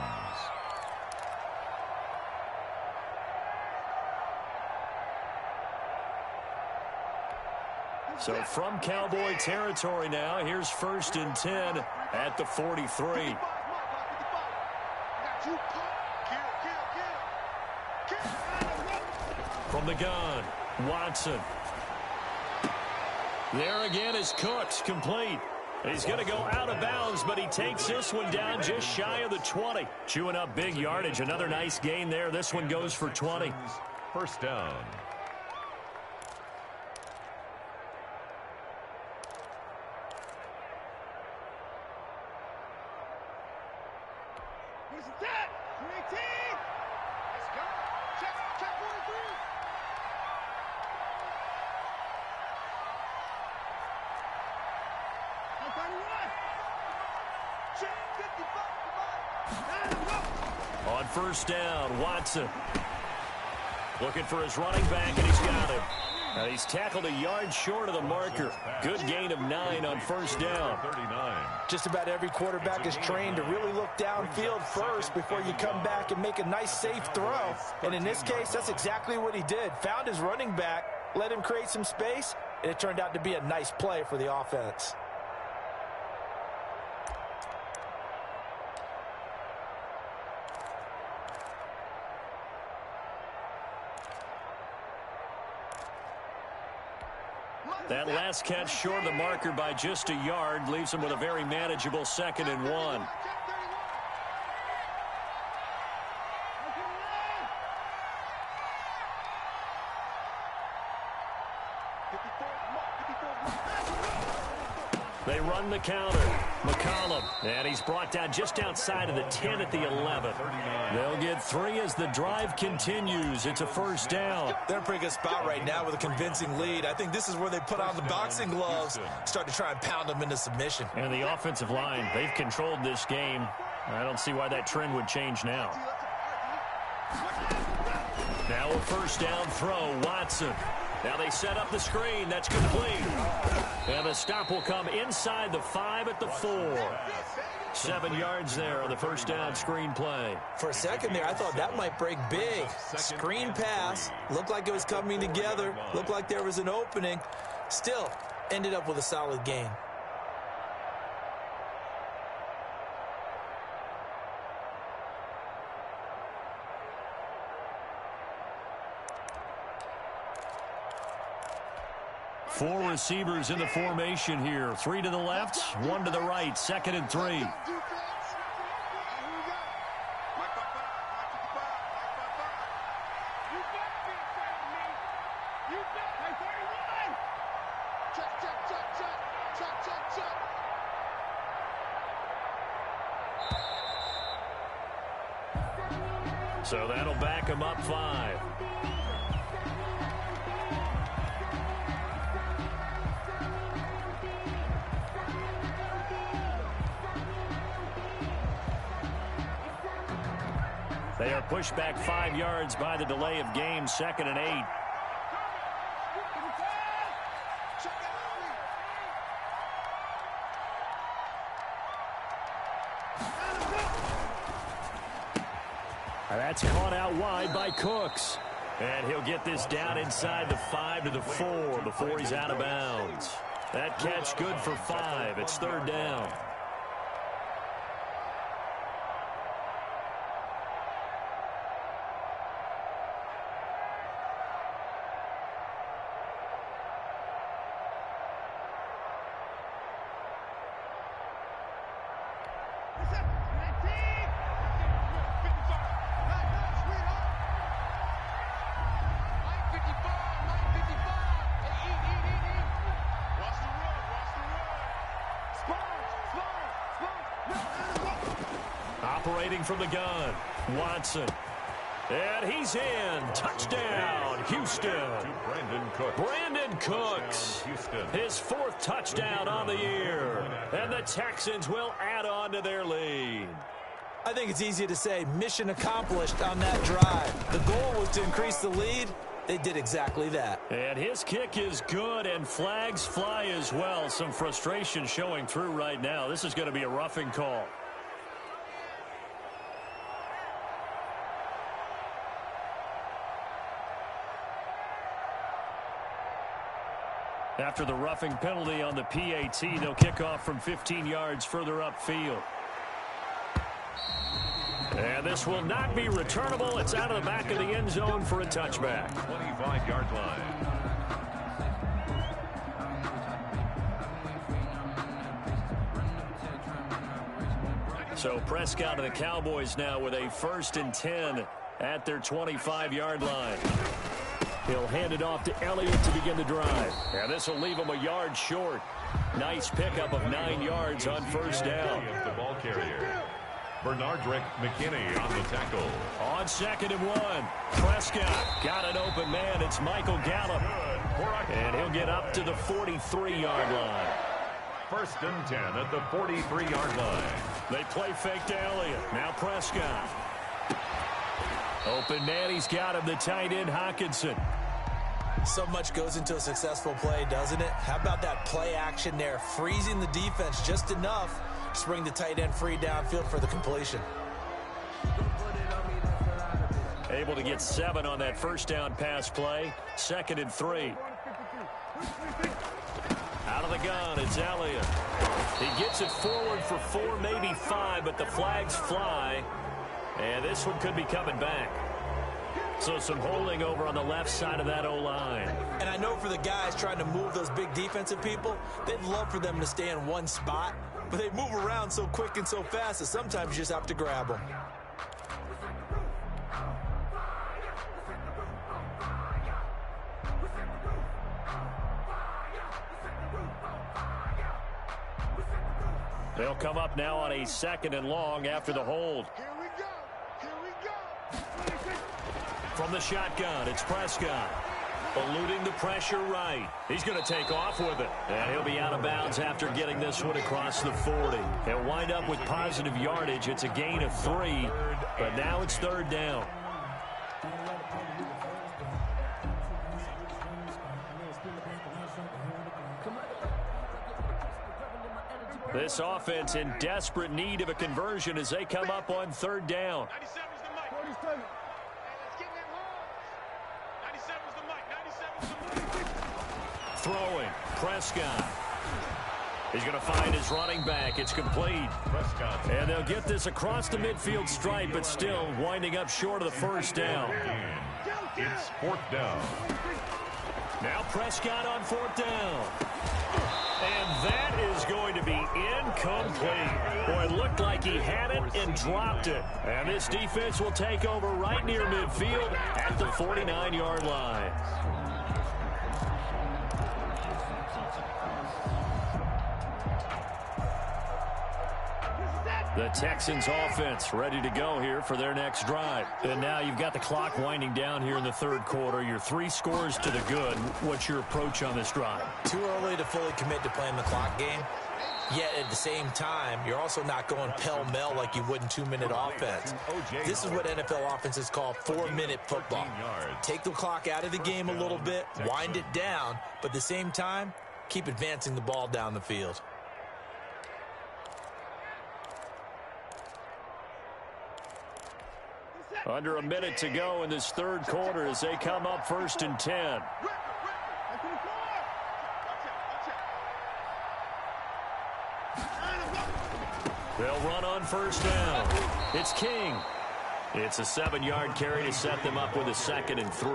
Speaker 1: So from Cowboy territory now, here's 1st and 10 at the 43. From the gun, Watson. There again is Cooks, complete. He's going to go out of bounds, but he takes this one down just shy of the 20. Chewing up big yardage. Another nice gain there. This one goes for 20.
Speaker 3: First down.
Speaker 4: Who's that? 18! Let's go. Check 43.
Speaker 1: On first down, Watson. Looking for his running back, and he's got him. Now he's tackled a yard short of the marker. Good gain of 9 on first down.
Speaker 3: 39.
Speaker 2: Just about every quarterback is trained to really look downfield first before you come back and make a nice, safe throw. And in this case, that's exactly what he did. Found his running back, let him create some space, and it turned out to be a nice play for the offense.
Speaker 1: That last catch short of the marker by just a yard leaves him with a very manageable 2nd and 1. They run the counter. McCollum. And he's brought down just outside of the 10 at the 11. They'll get 3 as the drive continues. It's a first down.
Speaker 2: They're in a pretty good spot right now with a convincing lead. I think this is where they put on the boxing gloves, start to try and pound them into submission.
Speaker 1: And the offensive line, they've controlled this game. I don't see why that trend would change now. Now a first down throw, Watson. Now they set up the screen. That's complete. And the stop will come inside the 5 at the 4. 7 yards there on the first down screen play.
Speaker 2: For a second there, I thought that might break big. Screen pass. Looked like it was coming together. Looked like there was an opening. Still, ended up with a solid gain.
Speaker 1: Four receivers in the formation here. 3 to the left, 1 to the right. 2nd and 3. So that'll back him up 5. They are pushed back 5 yards by the delay of game. 2nd and 8. That's caught out wide by Cooks. And he'll get this down inside the 5 to the 4 before he's out of bounds. That catch good for 5. It's 3rd down. Operating from the gun, Watson. And he's in. Touchdown, Houston.
Speaker 3: To Brandon Cooks.
Speaker 1: Brandon Cooks. His 4th touchdown on the year. And the Texans will add on to their lead.
Speaker 2: I think it's easy to say mission accomplished on that drive. The goal was to increase the lead. They did exactly that.
Speaker 1: And his kick is good, and flags fly as well. Some frustration showing through right now. This is going to be a roughing call. After the roughing penalty on the PAT, they'll kick off from 15 yards further upfield. And this will not be returnable. It's out of the back of the end zone for a touchback.
Speaker 3: 25-yard line.
Speaker 1: So Prescott and the Cowboys now with a 1st and 10 at their 25-yard line. He'll hand it off to Elliott to begin the drive. And this will leave him a yard short. Nice pickup of 9 yards on 1st down.
Speaker 3: The ball carrier. Bernardrick McKinney on the tackle.
Speaker 1: On 2nd and 1. Prescott got an open man. It's Michael Gallup. And he'll get up to the 43-yard line.
Speaker 3: 1st and 10 at the 43-yard line.
Speaker 1: They play fake to Elliott. Now Prescott. Open man, he's got him, the tight end, Hockenson.
Speaker 2: So much goes into a successful play, doesn't it? How about that play action there? Freezing the defense just enough to bring the tight end free downfield for the completion.
Speaker 1: Able to get 7 on that 1st down pass play. 2nd and 3. Out of the gun, it's Elliott. He gets it forward for 4, maybe 5, but the flags fly. And this one could be coming back. So some holding over on the left side of that O-line.
Speaker 2: And I know for the guys trying to move those big defensive people, they'd love for them to stay in one spot. But they move around so quick and so fast that sometimes you just have to grab them.
Speaker 1: They'll come up now on a 2nd and long after the hold.
Speaker 4: Here we go. Here we go.
Speaker 1: From the shotgun, it's Prescott. Eluding the pressure right. He's going to take off with it. And he'll be out of bounds after getting this one across the 40. He'll wind up with positive yardage. It's a gain of 3, but now it's 3rd down. This offense in desperate need of a conversion as they come up on 3rd down.
Speaker 4: 97's the mic. 47. Let's get that long. 97's the mic. 97's the mic.
Speaker 1: Throwing, Prescott. He's going to find his running back. It's complete.
Speaker 3: Prescott.
Speaker 1: And they'll get this across the midfield stripe, but still winding up short of the 1st down.
Speaker 3: It's 4th down.
Speaker 1: Now Prescott on 4th down. And that is going to be incomplete. Boy, it looked like he had it and dropped it. And this defense will take over right near midfield at the 49-yard line. The Texans offense ready to go here for their next drive. And now you've got the clock winding down here in the 3rd quarter. Your 3 scores to the good. What's your approach on this drive?
Speaker 2: Too early to fully commit to playing the clock game. Yet at the same time, you're also not going pell-mell like you would in 2-minute offense. This is what NFL offenses call 4-minute football. Take the clock out of the game a little bit, wind it down, but at the same time, keep advancing the ball down the field.
Speaker 1: Under a minute to go in this 3rd quarter as they come up 1st and 10. They'll run on 1st down. It's King. It's a 7-yard carry to set them up with a 2nd and 3.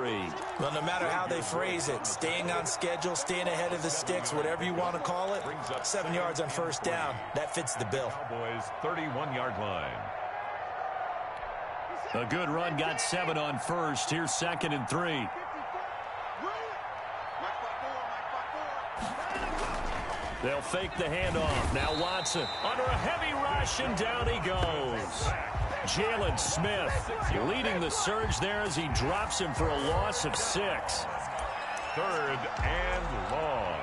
Speaker 2: Well, no matter how they phrase it, staying on schedule, staying ahead of the sticks, whatever you want to call it, 7 yards on 1st down, that fits the bill.
Speaker 3: Cowboys 31-yard line.
Speaker 1: A good run got 7 on 1st. Here's 2nd and 3. They'll fake the handoff. Now Watson under a heavy rush, and down he goes. Jalen Smith leading the surge there as he drops him for a loss of 6.
Speaker 3: 3rd and long.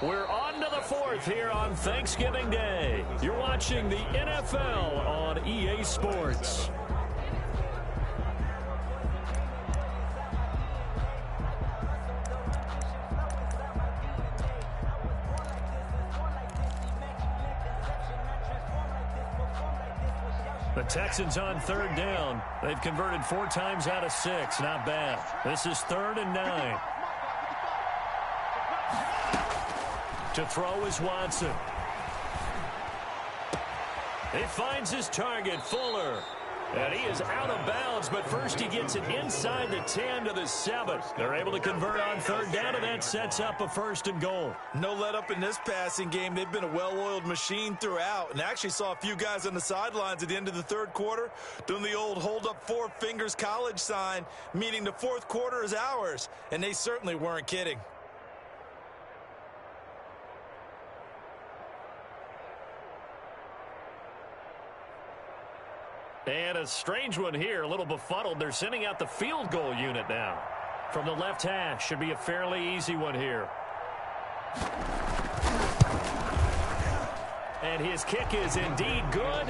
Speaker 1: We're on to the 4th here on Thanksgiving Day. You're watching the NFL on EA Sports. The Texans on 3rd down. They've converted 4 times out of 6. Not bad. This is 3rd and 9. To throw is Watson. He finds his target, Fuller. And he is out of bounds, but first he gets it inside the 10 to the 7. They're able to convert on 3rd down, and that sets up a 1st and goal.
Speaker 2: No let up in this passing game. They've been a well-oiled machine throughout, and actually saw a few guys on the sidelines at the end of the 3rd quarter doing the old hold up 4 fingers college sign, meaning the 4th quarter is ours, and they certainly weren't kidding.
Speaker 1: And a strange one here, a little befuddled. They're sending out the field goal unit now. From the left hash, should be a fairly easy one here. And his kick is indeed good.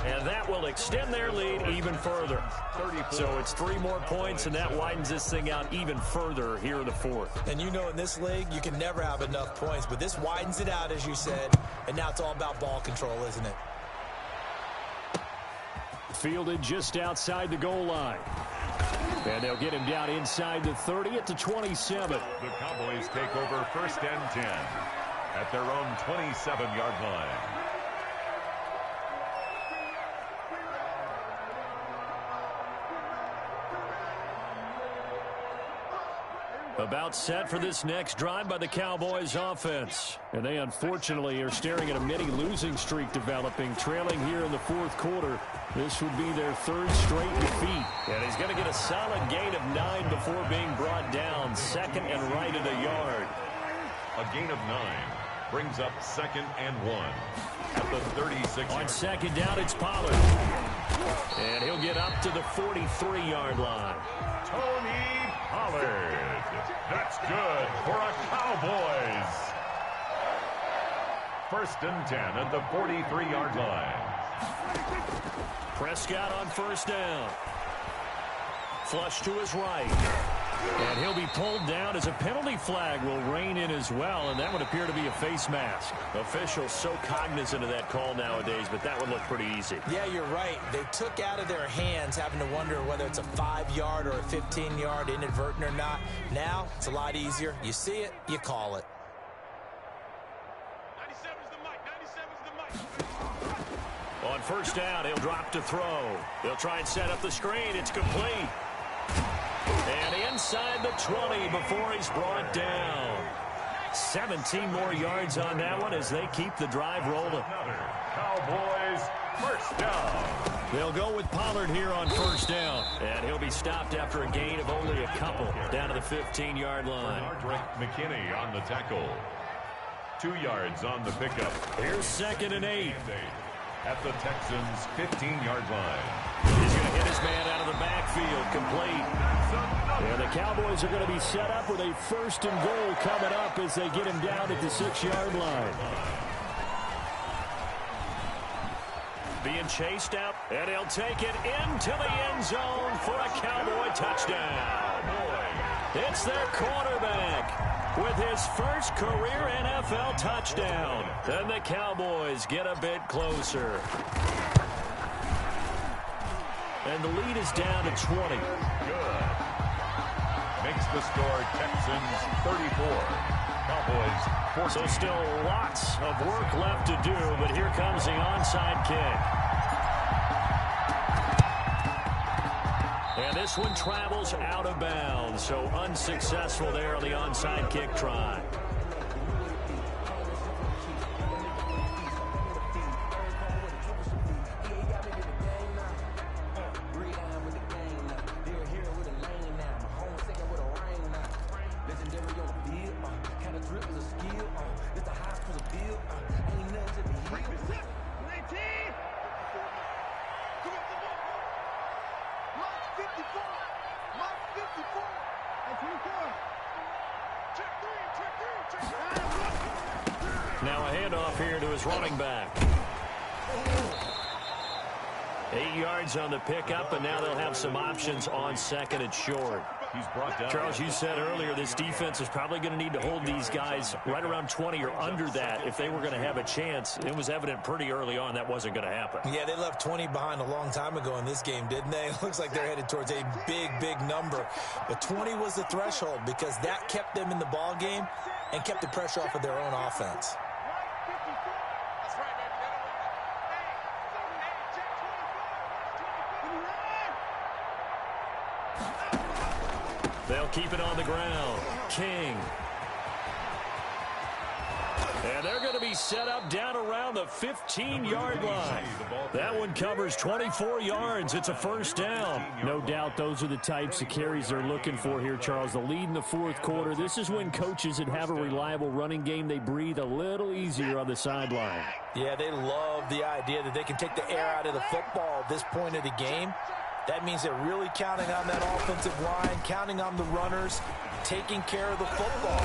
Speaker 1: And that will extend their lead even further. So it's 3 more points, and that widens this thing out even further here in the 4th.
Speaker 2: And you know in this league, you can never have enough points, but this widens it out, as you said. And now it's all about ball control, isn't it?
Speaker 1: Fielded just outside the goal line. And they'll get him down inside the 30 at the 27.
Speaker 3: The Cowboys take over 1st and 10 at their own 27-yard line.
Speaker 1: About set for this next drive by the Cowboys offense. And they unfortunately are staring at a mini losing streak developing, trailing here in the 4th quarter. This would be their 3rd straight defeat. And he's going to get a solid gain of 9 before being brought down. 2nd and right at a yard.
Speaker 3: A gain of 9 brings up 2nd and 1 at the 36.
Speaker 1: On 2nd down, it's Pollard. And he'll get up to the 43-yard line.
Speaker 3: Tony Pollard. That's good for a Cowboys. 1st and 10 at the 43-yard line.
Speaker 1: Prescott on 1st down. Flush to his right. And he'll be pulled down as a penalty flag will rein in as well, and that would appear to be a face mask. Officials so cognizant of that call nowadays, but that would look pretty easy.
Speaker 2: Yeah, you're right. They took out of their hands having to wonder whether it's a 5-yard or a 15-yard inadvertent or not. Now, it's a lot easier. You see it, you call it.
Speaker 4: 97's the mic.
Speaker 1: On 1st down, he'll drop to throw. They'll try and set up the screen. It's complete. And inside the 20 before he's brought down. 17 more yards on that one as they keep the drive rolling.
Speaker 3: Cowboys 1st down.
Speaker 1: They'll go with Pollard here on 1st down. And he'll be stopped after a gain of only a couple down to the 15-yard line.
Speaker 3: McKinney on the tackle. 2 yards on the pickup.
Speaker 1: Here's 2nd and 8.
Speaker 3: At the Texans' 15-yard line.
Speaker 1: He's going to hit his man out of the backfield, complete. And the Cowboys are going to be set up with a 1st and goal coming up as they get him down at the 6-yard line. Being chased out, and he'll take it into the end zone for a Cowboy touchdown. It's their quarterback with his 1st career NFL touchdown. Then the Cowboys get a bit closer. And the lead is down to 20.
Speaker 3: Good. Makes the score Texans 34. Cowboys 14.
Speaker 1: So still lots of work left to do, but here comes the onside kick. And this one travels out of bounds, so unsuccessful there on the onside kick try. handoff here to his running back. 8 yards on the pickup, and now they'll have some options on second and short.
Speaker 3: He's brought down.
Speaker 1: Charles, you said earlier this defense is probably going to need to hold these guys right around 20 or under that if they were going to have a chance. It was evident pretty early on that wasn't going to happen.
Speaker 2: Yeah, they left 20 behind a long time ago in this game, didn't they? It looks like they're headed towards a big, big number. But 20 was the threshold because that kept them in the ball game and kept the pressure off of their own offense.
Speaker 1: They'll keep it on the ground. King. And they're going to be set up down around the 15-yard line. That one covers 24 yards. It's a first down.
Speaker 5: No doubt those are the types of carries they're looking for here, Charles. The lead in the fourth quarter. This is when coaches that have a reliable running game, they breathe a little easier on the sideline.
Speaker 2: Yeah, they love the idea that they can take the air out of the football at this point of the game. That means they're really counting on that offensive line, counting on the runners, taking care of the football.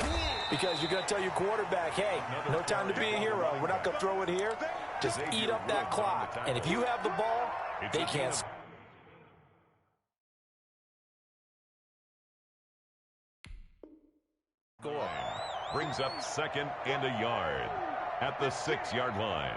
Speaker 2: Because you're going to tell your quarterback, hey, no time to be a hero. We're not going to throw it here. Just eat up that clock. And if you have the ball, they can't score.
Speaker 3: Brings up second and a yard at the 6-yard line.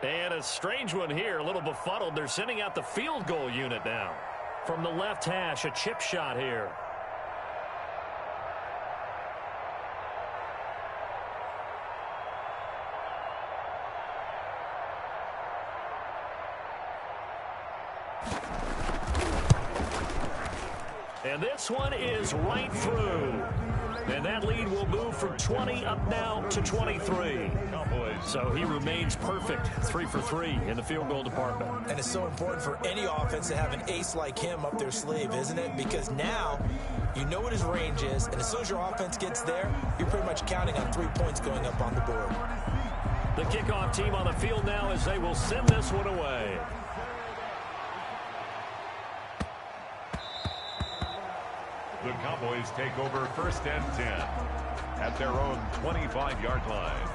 Speaker 1: And a strange one here, a little befuddled. They're sending out the field goal unit now. From the left hash, a chip shot here. And this one is right through. And that lead will move from 20 up now to 23. So he remains perfect, 3 for 3 in the field goal department.
Speaker 2: And it's so important for any offense to have an ace like him up their sleeve, isn't it? Because now you know what his range is, and as soon as your offense gets there, you're pretty much counting on 3 points going up on the board.
Speaker 1: The kickoff team on the field now as they will send this one away.
Speaker 3: The Cowboys take over first and 10 at their own 25-yard line.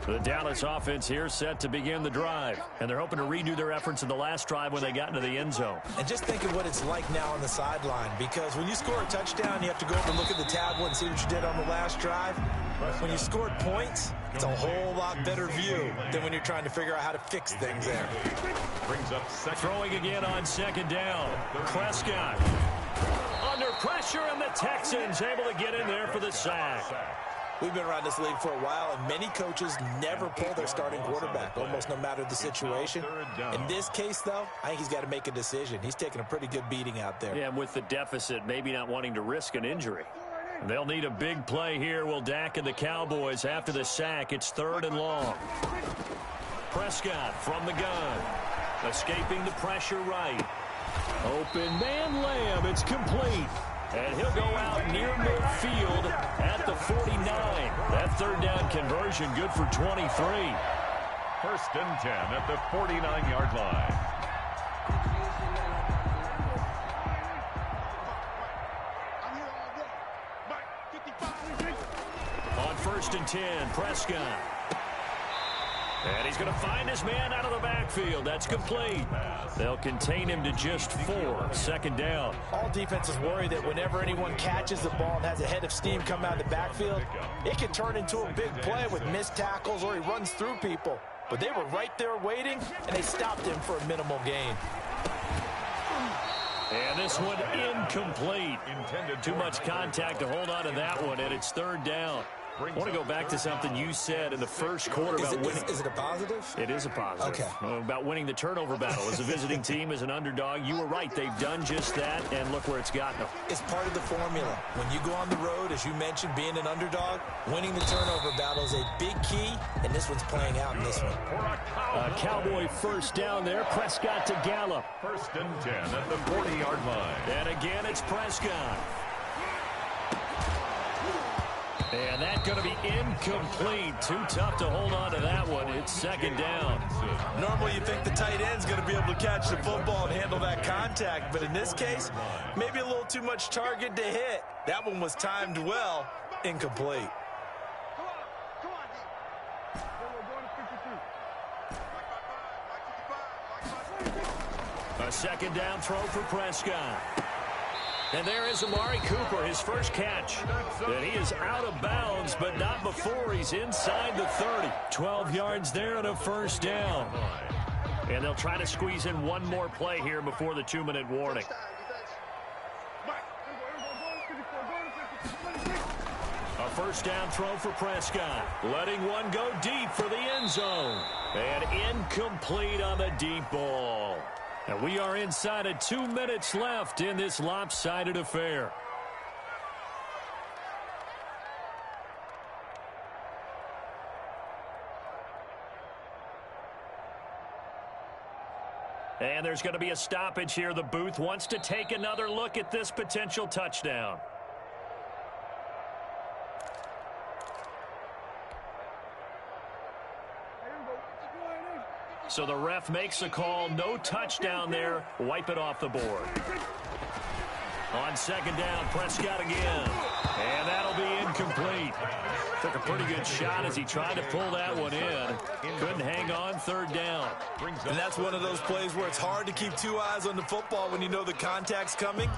Speaker 1: The Dallas offense here set to begin the drive, and they're hoping to redo their efforts in the last drive when they got into the end zone.
Speaker 2: And just think of what it's like now on the sideline, because when you score a touchdown, you have to go over and look at the tablet and see what you did on the last drive. When you scored points, it's a whole lot better view than when you're trying to figure out how to fix things there.
Speaker 3: Brings up second.
Speaker 1: Throwing again on second down. Prescott under pressure, and the Texans able to get in there for the sack.
Speaker 2: We've been around this league for a while, and many coaches never pull their starting quarterback, almost no matter the situation. In this case, though, I think he's got to make a decision. He's taking a pretty good beating out there.
Speaker 1: Yeah, and with the deficit, maybe not wanting to risk an injury. They'll need a big play here. Will Dak and the Cowboys after the sack. It's 3rd and long. Prescott from the gun. Escaping the pressure right. Open man Lamb. It's complete. And he'll go out near midfield at the 49. That 3rd down conversion good for 23.
Speaker 3: First and 10 at the 49-yard line.
Speaker 1: On 1st and 10, Prescott. And he's going to find his man out of the backfield. That's complete. They'll contain him to just 4. 2nd down.
Speaker 2: All defenses worry that whenever anyone catches the ball and has a head of steam come out of the backfield, it can turn into a big play with missed tackles or he runs through people. But they were right there waiting, and they stopped him for a minimal gain.
Speaker 1: And this one incomplete. Too much contact to hold on to that one, and it's 3rd down. I want to go back to something you said in the first quarter about winning.
Speaker 2: Is it a positive?
Speaker 1: It is a positive.
Speaker 2: Okay.
Speaker 1: About winning the turnover battle. As a visiting team, as an underdog, you were right. They've done just that, and look where it's gotten them.
Speaker 2: It's part of the formula. When you go on the road, as you mentioned, being an underdog, winning the turnover battle is a big key, and this one's playing out in this one.
Speaker 1: A Cowboy first down there. Prescott to Gallup.
Speaker 3: 1st and 10 at the 40-yard line.
Speaker 1: And again, it's Prescott. And that's going to be incomplete. Too tough to hold on to that one. It's 2nd down.
Speaker 2: Normally you think the tight end's going to be able to catch the football and handle that contact, but in this case, maybe a little too much target to hit. That one was timed well. Incomplete.
Speaker 1: A 2nd down throw for Prescott. And there is Amari Cooper, his first catch. And he is out of bounds, but not before he's inside the 30. 12 yards there and a 1st down. And they'll try to squeeze in one more play here before the 2-minute warning. A 1st down throw for Prescott. Letting one go deep for the end zone. And incomplete on the deep ball. And we are inside of 2 minutes left in this lopsided affair. And there's going to be a stoppage here. The booth wants to take another look at this potential touchdown. So the ref makes a call. No touchdown there. Wipe it off the board. On 2nd down, Prescott again. And that'll be incomplete. Took a pretty good shot as he tried to pull that one in. Couldn't hang on. 3rd down.
Speaker 2: And that's one of those plays where it's hard to keep 2 eyes on the football when you know the contact's coming,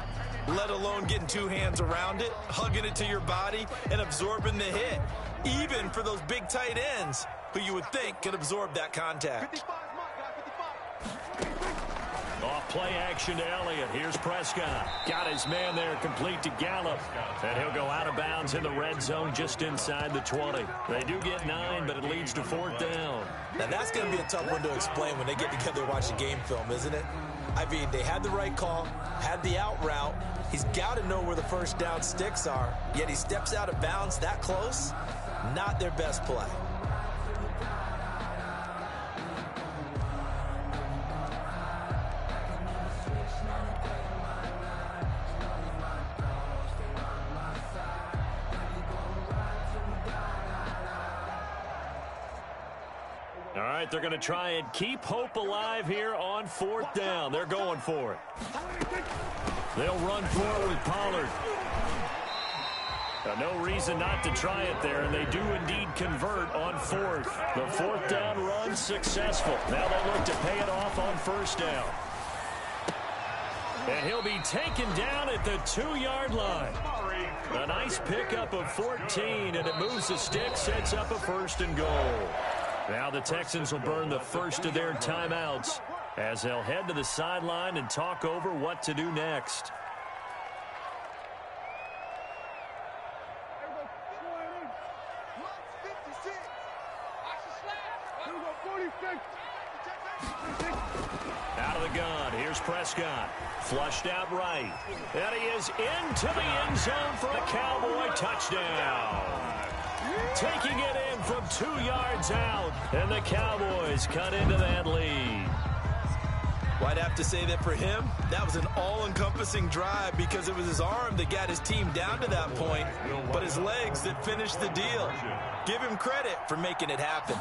Speaker 2: let alone getting 2 hands around it, hugging it to your body, and absorbing the hit. Even for those big tight ends who you would think could absorb that contact.
Speaker 1: Off play action to Elliott. Here's Prescott. Got his man there, complete to Gallup. And he'll go out of bounds in the red zone just inside the 20. They do get 9, but it leads to 4th down.
Speaker 2: Now that's going to be a tough one to explain when they get together and watch the game film, isn't it? I mean, they had the right call, had the out route. He's got to know where the 1st down sticks are, yet he steps out of bounds that close. Not their best play.
Speaker 1: All right, they're going to try and keep hope alive here on 4th down. They're going for it. They'll run for it with Pollard. No reason not to try it there, and they do indeed convert on 4th. The 4th down run successful. Now they look to pay it off on 1st down. And he'll be taken down at the 2-yard line. A nice pickup of 14, and it moves the stick, sets up a 1st and goal. Now the Texans will burn the first of their timeouts as they'll head to the sideline and talk over what to do next. Out of the gun, here's Prescott. Flushed out right. And he is into the end zone for a Cowboy touchdown. Taking it in from 2 yards out, and the Cowboys cut into that lead.
Speaker 2: Well, I'd have to say that for him, that was an all-encompassing drive because it was his arm that got his team down to that point, but his legs that finished the deal. Give him credit for making it happen.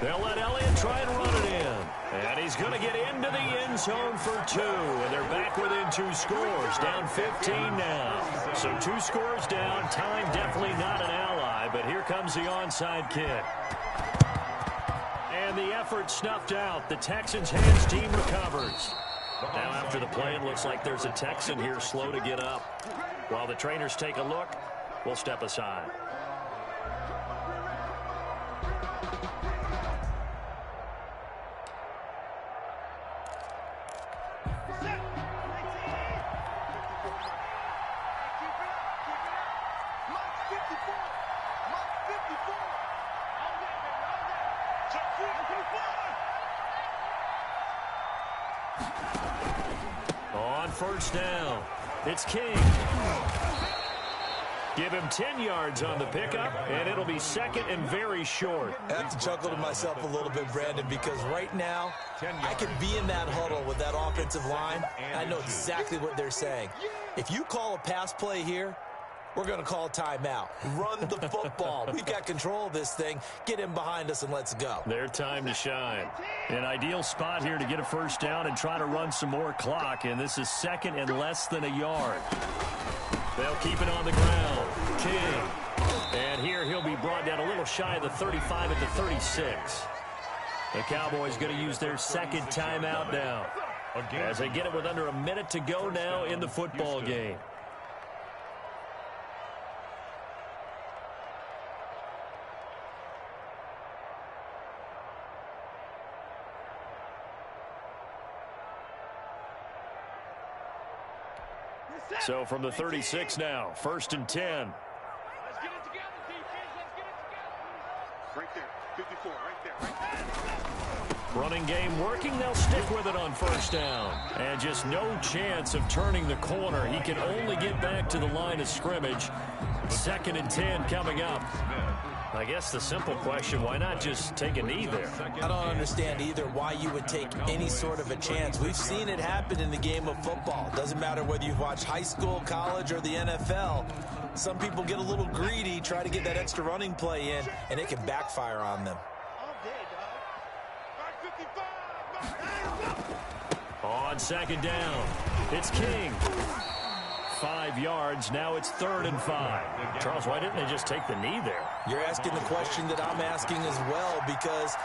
Speaker 1: They'll let Elliott try and run it in. And he's going to get into the end zone for 2. And they're back within 2 scores. Down 15 now. So 2 scores down. Time definitely not an ally. But here comes the onside kick. And the effort snuffed out. The Texans' hands team recovers. Now after the play, it looks like there's a Texan here slow to get up. While the trainers take a look, we'll step aside. first down. It's King. Give him 10 yards on the pickup, and it'll be second and very short.
Speaker 2: I have to chuckle to myself a little bit, Brandon, because right now I could be in that huddle with that offensive line. I know exactly what they're saying. If you call a pass play here, we're going to call a timeout. Run the football. We've got control of this thing. Get him behind us and let's go.
Speaker 1: Their time to shine. An ideal spot here to get a first down and try to run some more clock, and this is second and less than a yard. They'll keep it on the ground. King. And here he'll be brought down a little shy of the 35 at the 36. The Cowboys going to use their second timeout now, as they get it with under a minute to go now in the football game. So from the 36 now, first and 10.
Speaker 4: Let's get it together, defense. Let's get it together. Right there. 54, right there.
Speaker 1: Running game working. They'll stick with it on first down. And just no chance of turning the corner. He can only get back to the line of scrimmage. Second and 10 coming up. I guess the simple question, why not just take a knee there?
Speaker 2: I don't understand either why you would take any sort of a chance. We've seen it happen in the game of football. Doesn't matter whether you've watched high school, college, or the NFL. Some people get a little greedy, try to get that extra running play in, and it can backfire on them.
Speaker 1: On second down, it's King. 5 yards. Now it's 3rd and 5. Charles, why didn't they just take the knee there?
Speaker 2: You're asking the question that I'm asking as well, because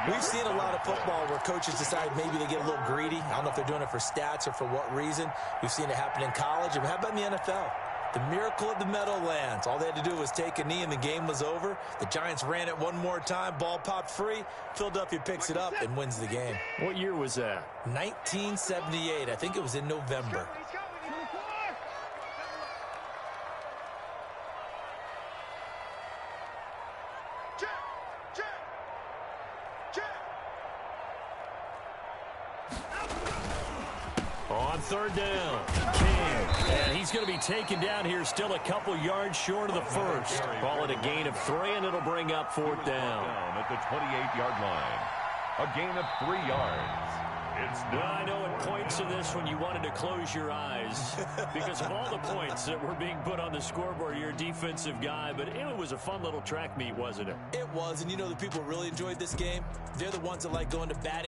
Speaker 2: we've seen a lot of football where coaches decide maybe they get a little greedy. I don't know if they're doing it for stats or for what reason. We've seen it happen in college. And how about in the NFL? The miracle of the Meadowlands. All they had to do was take a knee and the game was over. The Giants ran it one more time. Ball popped free. Philadelphia picks it up and wins the game.
Speaker 1: What year was that?
Speaker 2: 1978. I think it was in November.
Speaker 1: On 3rd down, King. And he's going to be taken down here, still a couple yards short of the first. Call it a gain of 3, and it'll bring up 4th down.
Speaker 3: At the 28-yard line. A gain of 3 yards.
Speaker 1: Well, I know at points in this when you wanted to close your eyes because of all the points that were being put on the scoreboard. You're a defensive guy, but it was a fun little track meet, wasn't it?
Speaker 2: It was, and you know the people who really enjoyed this game? They're the ones that like going to bat.